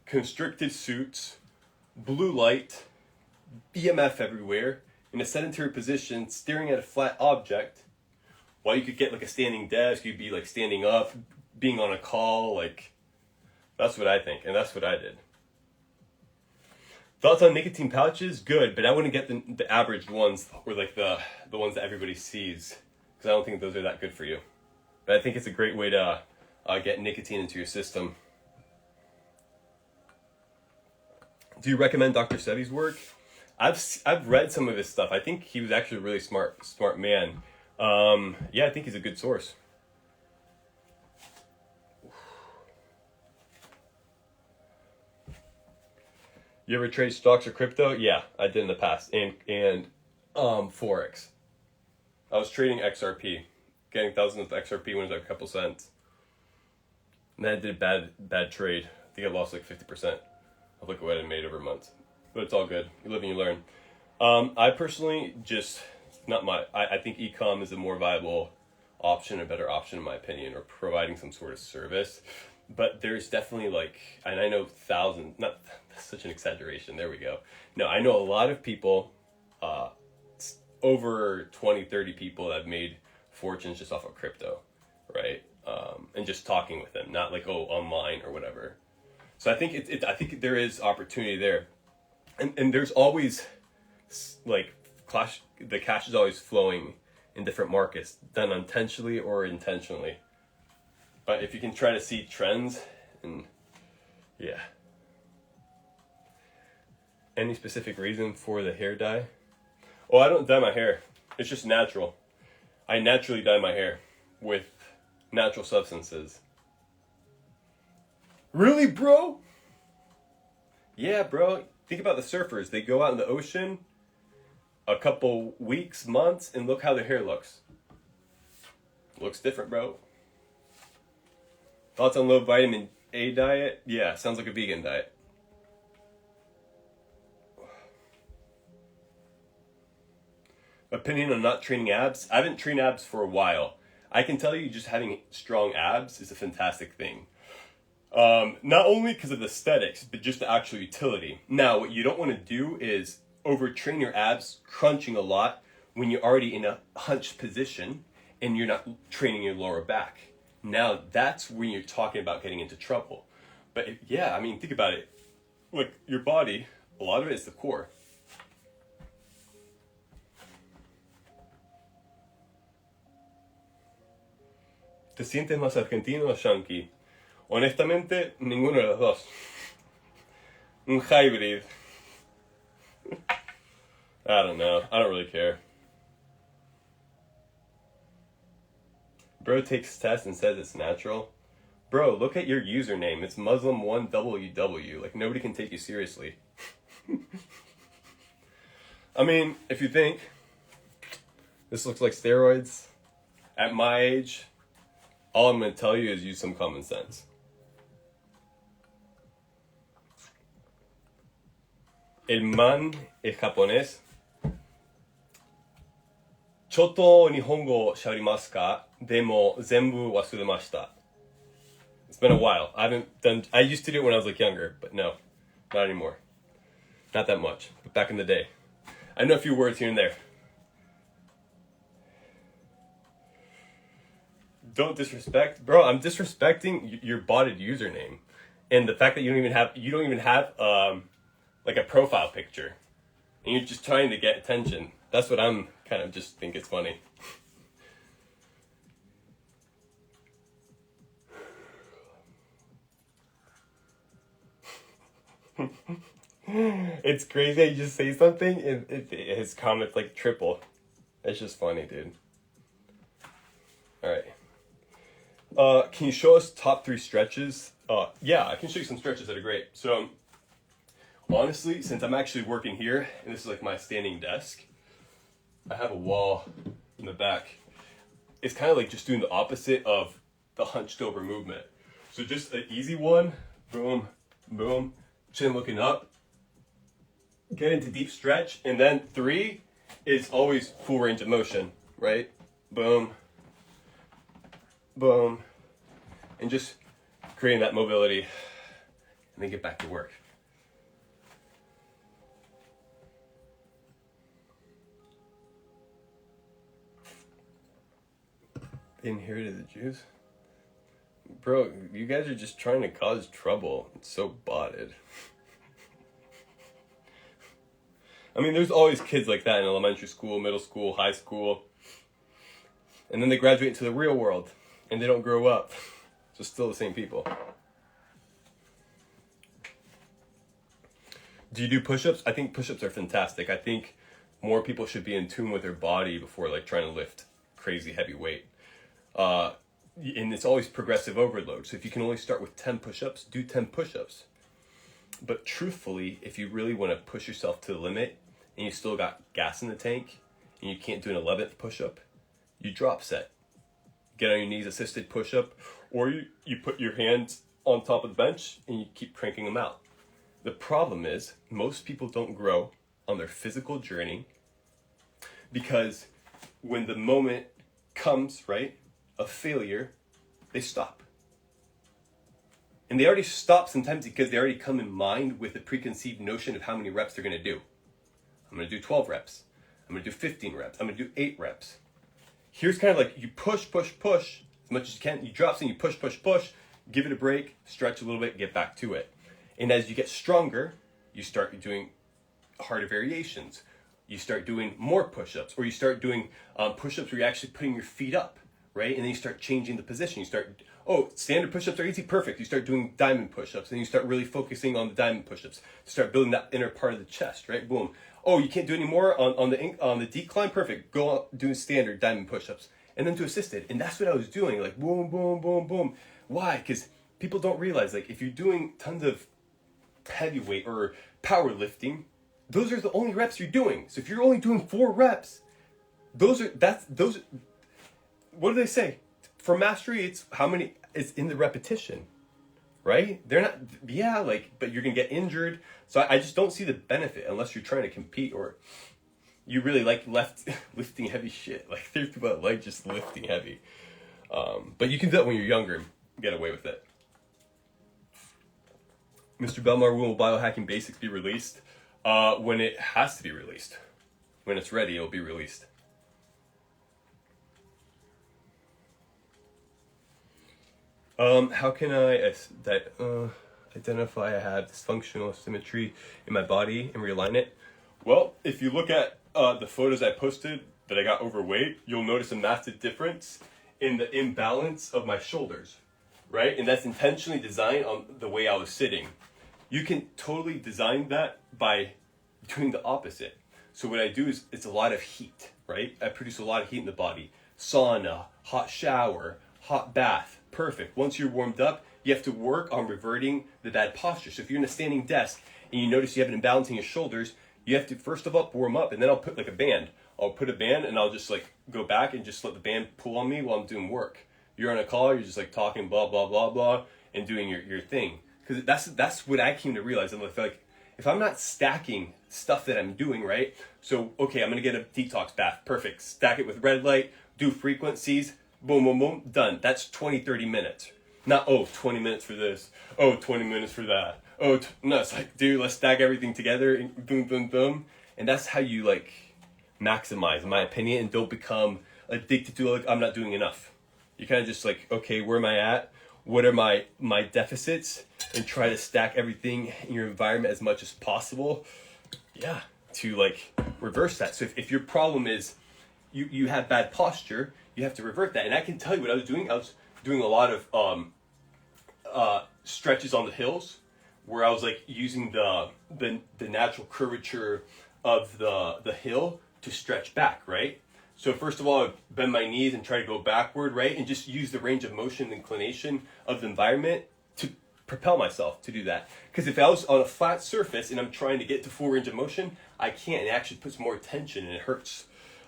constricted suits, blue light, EMF everywhere, in a sedentary position, staring at a flat object. While you could get like a standing desk, you'd be like standing up, being on a call. Like, that's what I think, and that's what I did. Thoughts on nicotine pouches? Good, but I wouldn't get the average ones, or like the ones that everybody sees, because I don't think those are that good for you. But I think it's a great way to get nicotine into your system. Do you recommend Dr. Sebi's work? I've read some of his stuff. I think he was actually a really smart man. Yeah, I think he's a good source. You ever trade stocks or crypto? Yeah, I did in the past, and Forex. I was trading XRP, getting thousands of XRP when it was like a couple cents. And then I did a bad trade. I think I lost like 50% of like what I made over months. but it's all good. You live and you learn. I personally just not my. I think e-com is a more viable option, a better option in my opinion, or providing some sort of service. But there's definitely like, and I know thousands. Not such an exaggeration. There we go. No, I know a lot of people, over 20, 30 people that have made fortunes just off of crypto, right? And just talking with them, not like online or whatever. So I think I think there is opportunity there, and there's always like the cash is always flowing in different markets, done intentionally or intentionally. But if you can try to see trends, and yeah. Any specific reason for the hair dye? Oh, I don't dye my hair. It's just natural. I naturally dye my hair with natural substances. Really, bro? Yeah, bro. Think about the surfers. They go out in the ocean a couple weeks, months, and look how their hair looks. Looks different, bro. Thoughts on low vitamin A diet? Yeah, sounds like a vegan diet. Opinion on not training abs? I haven't trained abs for a while. I can tell you just having strong abs is a fantastic thing. Not only because of the aesthetics, but just the actual utility. Now, what you don't want to do is overtrain your abs, crunching a lot when you're already in a hunched position and you're not training your lower back. Now, that's when you're talking about getting into trouble. But yeah, I mean, think about it. Like your body, a lot of it is the core. ¿Te sientes más argentino o yankee? Honestamente, ninguno de los dos. Un hybrid. I don't know. I don't really care. Bro takes tests and says it's natural. Bro, look at your username. It's Muslim1WW. Like, nobody can take you seriously. I mean, if you think this looks like steroids, at my age, all I'm going to tell you is use some common sense. El man es japonés. Choto nihongo shaurimasu ka? Demo zenbu wasuremashita. It's been a while. I used to do it when I was like younger, but no, not anymore. Not that much, but back in the day. I know a few words here and there. Don't disrespect, bro. I'm disrespecting your botted username, and the fact that you don't even have like a profile picture, and you're just trying to get attention. That's what I'm kind of just think it's funny. It's crazy. You just say something, and his comments like triple. It's just funny, dude. All right. Can you show us top 3 stretches? Yeah, I can show you some stretches that are great. So, honestly, since I'm actually working here, and this is like my standing desk, I have a wall in the back. It's kind of like just doing the opposite of the hunched over movement. So just an easy one, boom, boom, chin looking up, get into deep stretch, and then 3 is always full range of motion, right? Boom, boom, and just creating that mobility, and then get back to work. Inherited the Jews? Bro, you guys are just trying to cause trouble. It's so botted. I mean, there's always kids like that in elementary school, middle school, high school. And then they graduate into the real world, and they don't grow up. So still the same people. Do you do push-ups? I think push-ups are fantastic. I think more people should be in tune with their body before like trying to lift crazy heavy weight. And it's always progressive overload. So if you can only start with 10 push-ups, do 10 push-ups. But truthfully, if you really want to push yourself to the limit and you still got gas in the tank and you can't do an 11th push-up, you drop set. Get on your knees, assisted push-up, or you put your hands on top of the bench and you keep cranking them out. The problem is most people don't grow on their physical journey because when the moment comes, right, of failure, they stop. And they already stop sometimes because they already come in mind with a preconceived notion of how many reps they're going to do. I'm going to do 12 reps. I'm going to do 15 reps. I'm going to do 8 reps. Here's kind of like you push as much as you can. You drop something, you push, give it a break, stretch a little bit, get back to it. And as you get stronger, you start doing harder variations. You start doing more push-ups, or you start doing push-ups where you're actually putting your feet up, right? And then you start changing the position. You start, standard push-ups are easy, perfect. You start doing diamond push-ups, and you start really focusing on the diamond push-ups to start building that inner part of the chest, right? Boom. Oh, you can't do any more on the decline, perfect. Go on doing standard diamond push-ups, and then to assisted. And that's what I was doing, like boom, boom, boom, boom. Why? Because people don't realize, like, if you're doing tons of heavyweight or powerlifting, those are the only reps you're doing. So if you're only doing 4 reps, what do they say? For mastery, it's how many is in the repetition, right? They're not, but you're gonna get injured. So I just don't see the benefit unless you're trying to compete or you really like lifting heavy shit. Like there's people that like just lifting heavy. But you can do it when you're younger and get away with it. MrBelmar, when will Biohacking Basics be released? When it has to be released. When it's ready, it'll be released. How can I identify I have dysfunctional symmetry in my body and realign it? Well, if you look at the photos I posted that I got overweight, you'll notice a massive difference in the imbalance of my shoulders, right? And that's intentionally designed on the way I was sitting. You can totally design that by doing the opposite. So what I do is it's a lot of heat, right? I produce a lot of heat in the body. Sauna, hot shower, hot bath, perfect. Once you're warmed up, you have to work on reverting the bad posture. So if you're in a standing desk and you notice you have an imbalance in your shoulders, you have to first of all warm up, and then I'll put like a band. I'll put a band and I'll just like go back and just let the band pull on me while I'm doing work. You're on a call, you're just like talking blah, blah, blah, blah, and doing your thing. Because that's what I came to realize. I'm like, if I'm not stacking stuff that I'm doing, right? So, okay, I'm going to get a detox bath. Perfect. Stack it with red light, do frequencies, boom, boom, boom, done. That's 20, 30 minutes. Not, 20 minutes for this. 20 minutes for that. No, it's like, dude, let's stack everything together and boom, boom, boom. And that's how you like maximize, in my opinion, and don't become addicted to like, I'm not doing enough. You kind of just like, okay, where am I at? What are my deficits? And try to stack everything in your environment as much as possible. Yeah, to like reverse that. So if your problem is you have bad posture, you have to revert that. And I can tell you what I was doing. I was doing a lot of stretches on the hills where I was like using the natural curvature of the hill to stretch back, right? So first of all, I bend my knees and try to go backward, right? And just use the range of motion and inclination of the environment to propel myself to do that. Because if I was on a flat surface and I'm trying to get to full range of motion, I can't. It actually puts more tension and it hurts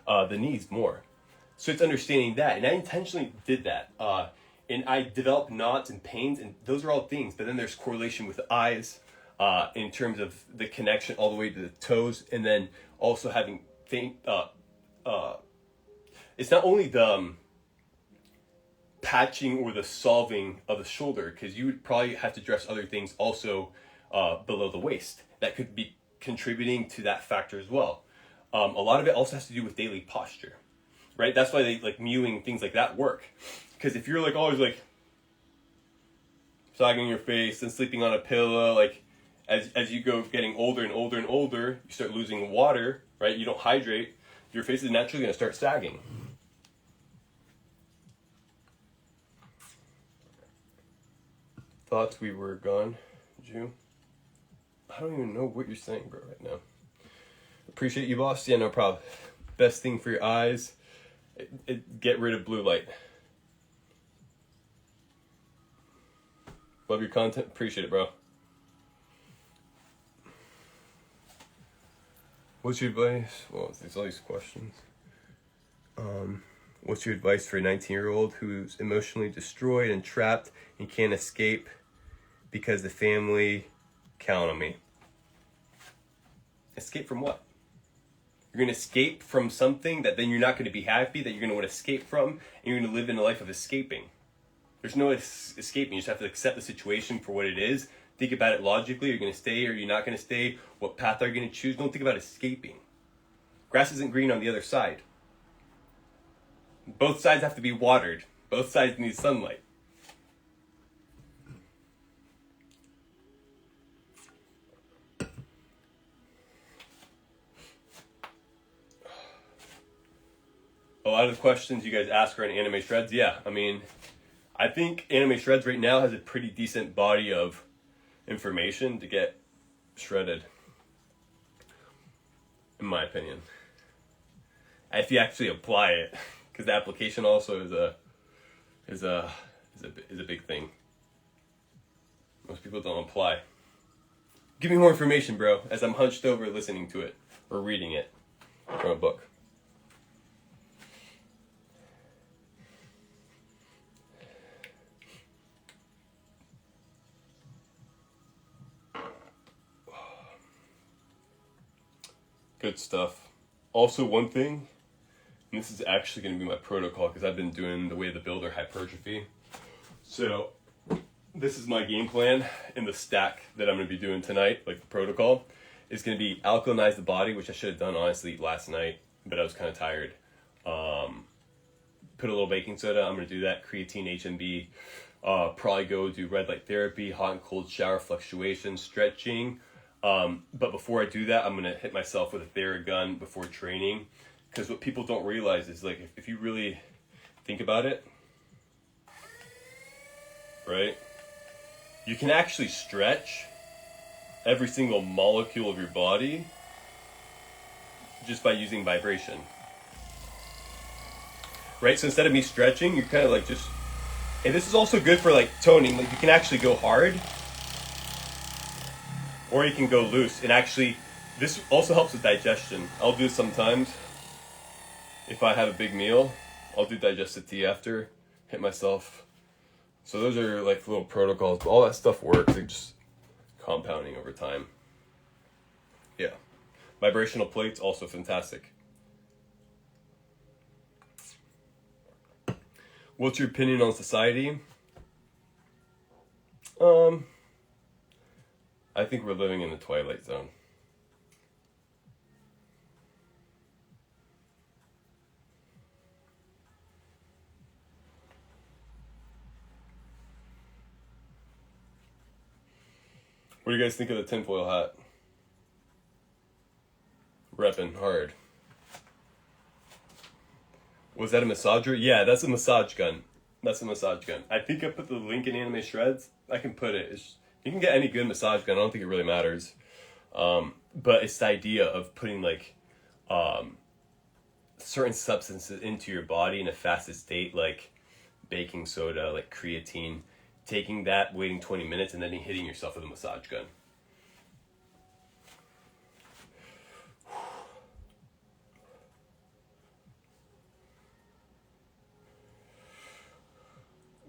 the knees more. So it's understanding that. And I intentionally did that. And I developed knots and pains, and those are all things. But then there's correlation with the eyes in terms of the connection all the way to the toes. And then also having it's not only the patching or the solving of the shoulder, because you would probably have to address other things also below the waist that could be contributing to that factor as well. A lot of it also has to do with daily posture, right? That's why they like mewing, things like that work. Because if you're like always like sagging your face and sleeping on a pillow, like as you go getting older and older and older, you start losing water, right? You don't hydrate, your face is naturally going to start sagging. Thoughts we were gone, Jew. I don't even know what you're saying, bro, right now. Appreciate you, boss. Yeah, no problem. Best thing for your eyes, get rid of blue light. Love your content. Appreciate it, bro. What's your advice? Well, there's all these questions. What's your advice for a 19-year-old who's emotionally destroyed and trapped and can't escape because the family count on me? Escape from what? You're going to escape from something that then you're not going to be happy, that you're going to want to escape from, and you're going to live in a life of escaping. There's no escaping. You just have to accept the situation for what it is. Think about it logically. You're going to stay or you're not going to stay. What path are you going to choose? Don't think about escaping. Grass isn't green on the other side. Both sides have to be watered. Both sides need sunlight. A lot of the questions you guys ask are in Anime Shreds. Yeah, I mean, I think Anime Shreds right now has a pretty decent body of information to get shredded, in my opinion. If you actually apply it, because the application also is a big thing. Most people don't apply. Give me more information, bro, as I'm hunched over listening to it or reading it from a book. Good stuff. Also, one thing, and this is actually going to be my protocol because I've been doing the way of the builder hypertrophy. So, this is my game plan in the stack that I'm going to be doing tonight, like the protocol. Is going to be alkalinize the body, which I should have done honestly last night, but I was kind of tired. Put a little baking soda, I'm going to do that. Creatine, HMB, probably go do red light therapy, hot and cold shower, fluctuation, stretching. But before I do that, I'm going to hit myself with a Theragun before training. Because what people don't realize is, like, if you really think about it, right? You can actually stretch every single molecule of your body just by using vibration. Right? So instead of me stretching, you're kind of like just... And this is also good for, like, toning. Like, you can actually go hard. Or you can go loose, and actually, this also helps with digestion. I'll do this sometimes. If I have a big meal, I'll do digestive tea after, hit myself. So those are like little protocols, but all that stuff works. It's just compounding over time. Yeah. Vibrational plates, also fantastic. What's your opinion on society? I think we're living in the twilight zone. What do you guys think of the tinfoil hat? Reppin' hard. Was that a massager? Yeah, that's a massage gun. That's a massage gun. I think I put the link in Anime Shreds. I can put it. You can get any good massage gun. I don't think it really matters. But it's the idea of putting like certain substances into your body in a fasted state, like baking soda, like creatine. Taking that, waiting 20 minutes, and then hitting yourself with a massage gun.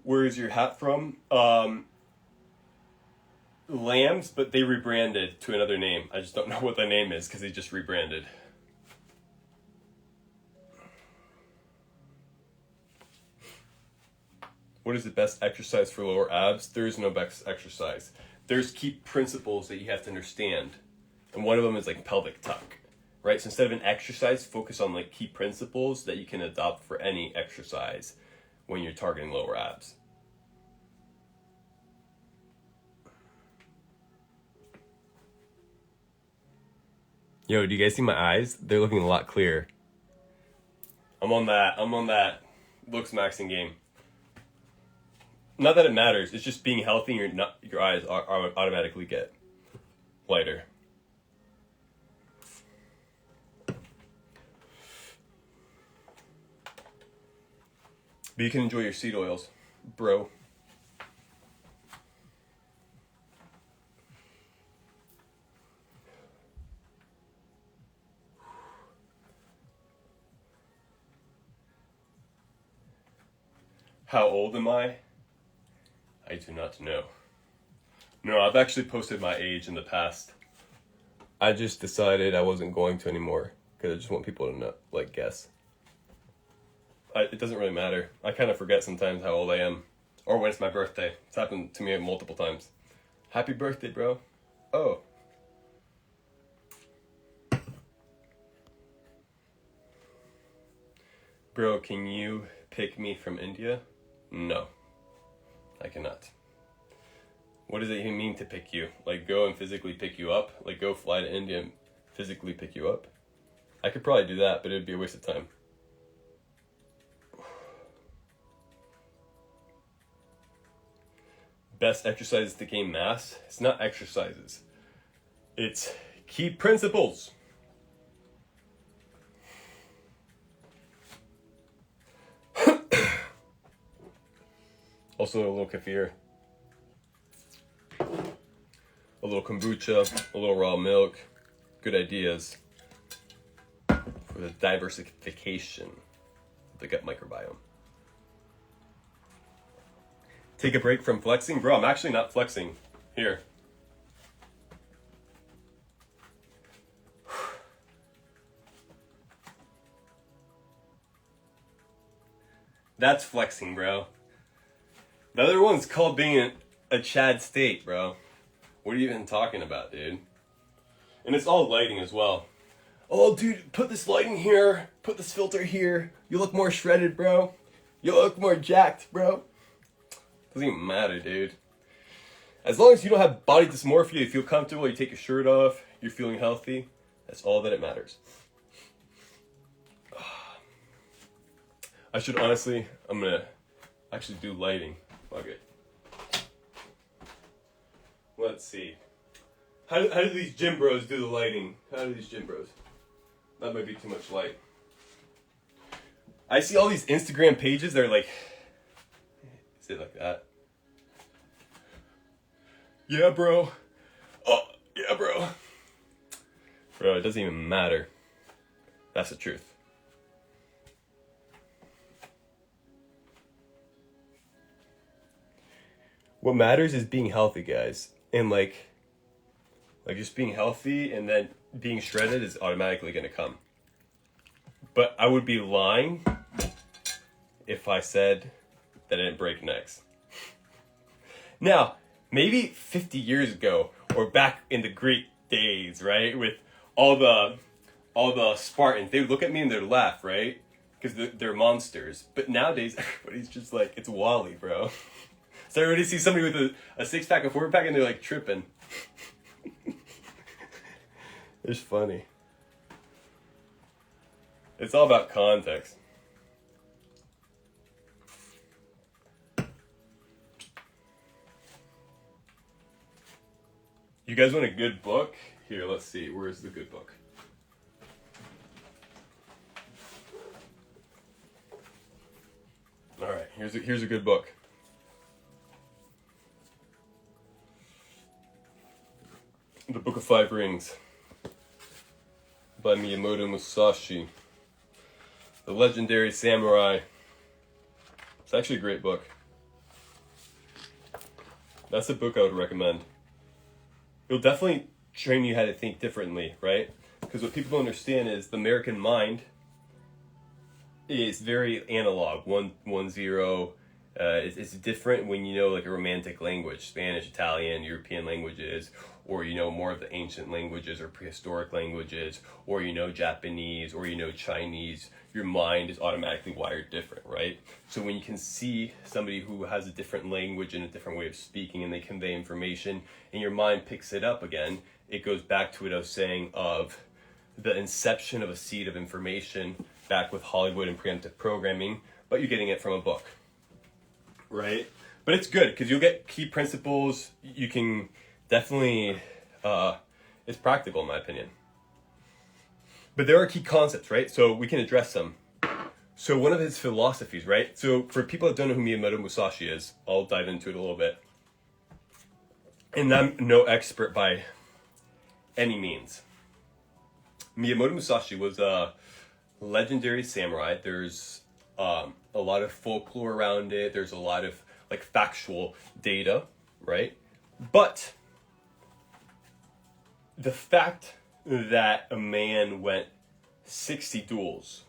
Where is your hat from? Lambs, but they rebranded to another name. I just don't know what the name is because they just rebranded. What is the best exercise for lower abs? There is no best exercise. There's key principles that you have to understand. And one of them is like pelvic tuck, right? So instead of an exercise, focus on like key principles that you can adopt for any exercise when you're targeting lower abs. Yo, do you guys see my eyes? They're looking a lot clearer. I'm on that looks maxing game. Not that it matters, it's just being healthy and your eyes are automatically get lighter. But you can enjoy your seed oils, bro. How old am I? I do not know. No, I've actually posted my age in the past. I just decided I wasn't going to anymore because I just want people to know, like, guess. It doesn't really matter. I kind of forget sometimes how old I am, or when it's my birthday. It's happened to me multiple times. Happy birthday, bro. Oh. Bro, can you pick me from India? No, I cannot. What does it even mean to pick you? Like, go and physically pick you up? Like, go fly to India and physically pick you up? I could probably do that, but it'd be a waste of time. Best exercises to gain mass? It's not exercises. It's key principles. Also a little kefir, a little kombucha, a little raw milk. Good ideas for the diversification of the gut microbiome. Take a break from flexing? Bro, I'm actually not flexing. Here. That's flexing, bro. The other one's called being a Chad state, bro. What are you even talking about, dude? And it's all lighting as well. Oh, dude, put this lighting here. Put this filter here. You look more shredded, bro. You look more jacked, bro. Doesn't even matter, dude. As long as you don't have body dysmorphia, you feel comfortable, you take your shirt off, you're feeling healthy, that's all that it matters. I should honestly, I'm gonna actually do lighting. Fuck it. Let's see. How do these gym bros do the lighting? How do these gym bros? That might be too much light. I see all these Instagram pages, they're like, is it like that? Yeah, bro. Oh, yeah, bro. Bro, it doesn't even matter. That's the truth. What matters is being healthy, guys. And like just being healthy and then being shredded is automatically going to come. But I would be lying if I said that I didn't break necks. Now, maybe 50 years ago, or back in the Greek days, right? With all the Spartans, they would look at me and they'd laugh, right? Because they're monsters. But nowadays, everybody's just like, it's Wally, bro. So everybody sees somebody with a 6-pack, a 4-pack, and they're like tripping. It's funny. It's all about context. You guys want a good book? Here, let's see. Where's the good book? All right, here's a good book. The Book of Five Rings by Miyamoto Musashi. The Legendary Samurai. It's actually a great book. That's a book I would recommend. It'll definitely train you how to think differently, right? Because what people don't understand is the American mind is very analog, 1-1-0. It's different when you know like a romantic language, Spanish, Italian, European languages, or you know more of the ancient languages or prehistoric languages, or you know Japanese, or you know Chinese. Your mind is automatically wired different, right? So when you can see somebody who has a different language and a different way of speaking and they convey information and your mind picks it up again, it goes back to what I was saying of the inception of a seed of information back with Hollywood and preemptive programming, but you're getting it from a book, right? But it's good because you'll get key principles. You can definitely, it's practical in my opinion. But there are key concepts, right? So we can address them. So one of his philosophies, right? So for people that don't know who Miyamoto Musashi is, I'll dive into it a little bit. And I'm no expert by any means. Miyamoto Musashi was a legendary samurai. There's a lot of folklore around it. There's a lot of like factual data, right? But the fact that a man went 60 duels.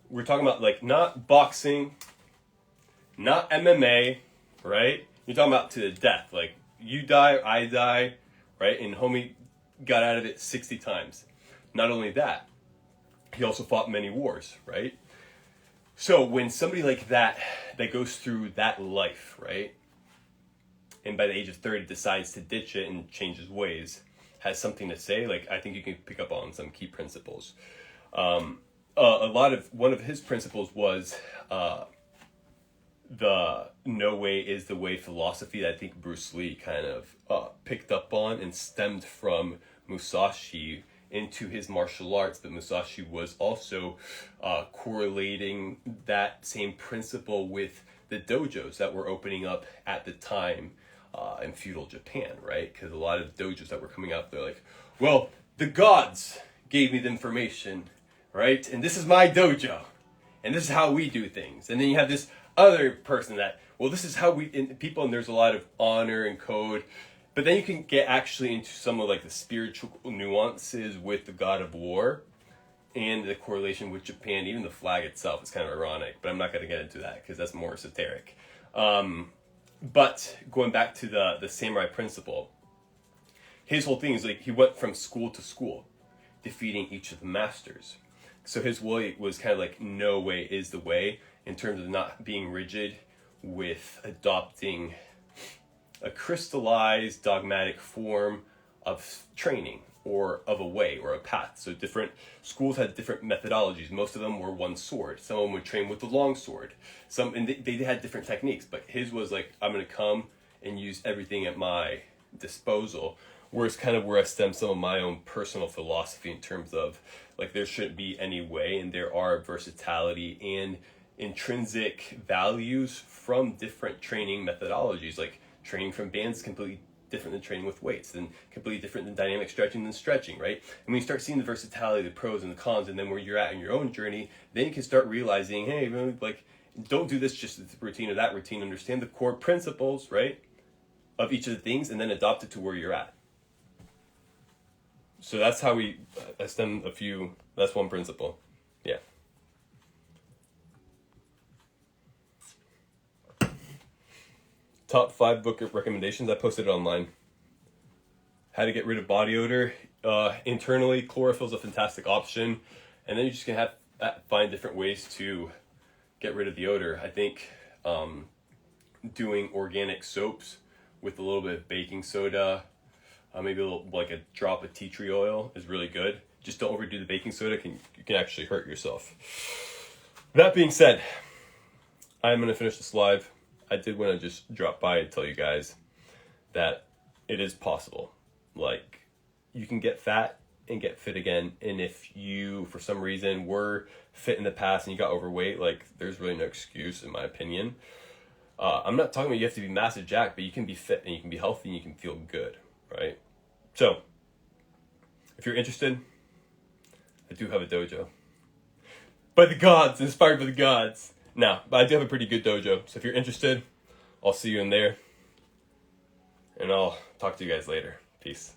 We're talking about like not boxing, not MMA, right? You're talking about to the death. Like you die, I die, right? And homie got out of it 60 times. Not only that, he also fought many wars, right? So when somebody like that goes through that life, right? And by the age of 30 decides to ditch it and change his ways, has something to say, like I think you can pick up on some key principles. One of his principles was the no way is the way philosophy that I think Bruce Lee kind of picked up on and stemmed from Musashi into his martial arts, but Musashi was also correlating that same principle with the dojos that were opening up at the time in feudal Japan, right? Because a lot of dojos that were coming out, they're like, well, the gods gave me the information, right? And this is my dojo, and this is how we do things. And then you have this other person that, well, this is how we, and there's a lot of honor and code. But then you can get actually into some of like the spiritual nuances with the god of war and the correlation with Japan. Even the flag itself is kind of ironic, but I'm not going to get into that because that's more esoteric. But going back to the samurai principle, his whole thing is like he went from school to school, defeating each of the masters. So his way was kind of like no way is the way in terms of not being rigid with adopting a crystallized dogmatic form of training or of a way or a path. So different schools had different methodologies. Most of them were one sword. Some of them would train with the long sword. And they had different techniques, but his was like, I'm going to come and use everything at my disposal. Whereas kind of where I stem some of my own personal philosophy in terms of like there shouldn't be any way, and there are versatility and intrinsic values from different training methodologies. Like training from bands is completely different than training with weights, and completely different than dynamic stretching than stretching, right? And when you start seeing the versatility, the pros and the cons, and then where you're at in your own journey, then you can start realizing, hey, like, don't do this just as a routine or that routine. Understand the core principles, right, of each of the things, and then adopt it to where you're at. So that's how I stem a few, that's one principle. Yeah. Top 5 book recommendations. I posted it online. How to get rid of body odor. Internally, chlorophyll is a fantastic option. And then you're just going to find different ways to get rid of the odor. I think doing organic soaps with a little bit of baking soda, maybe like a drop of tea tree oil is really good. Just don't overdo the baking soda. You can actually hurt yourself. That being said, I'm going to finish this live. I did want to just drop by and tell you guys that it is possible. Like, you can get fat and get fit again. And if you, for some reason, were fit in the past and you got overweight, like, there's really no excuse, in my opinion. I'm not talking about you have to be massive jack, but you can be fit and you can be healthy and you can feel good, right? So, if you're interested, I do have a dojo. By the gods, inspired by the gods. Now, but I do have a pretty good dojo, so if you're interested, I'll see you in there, and I'll talk to you guys later. Peace.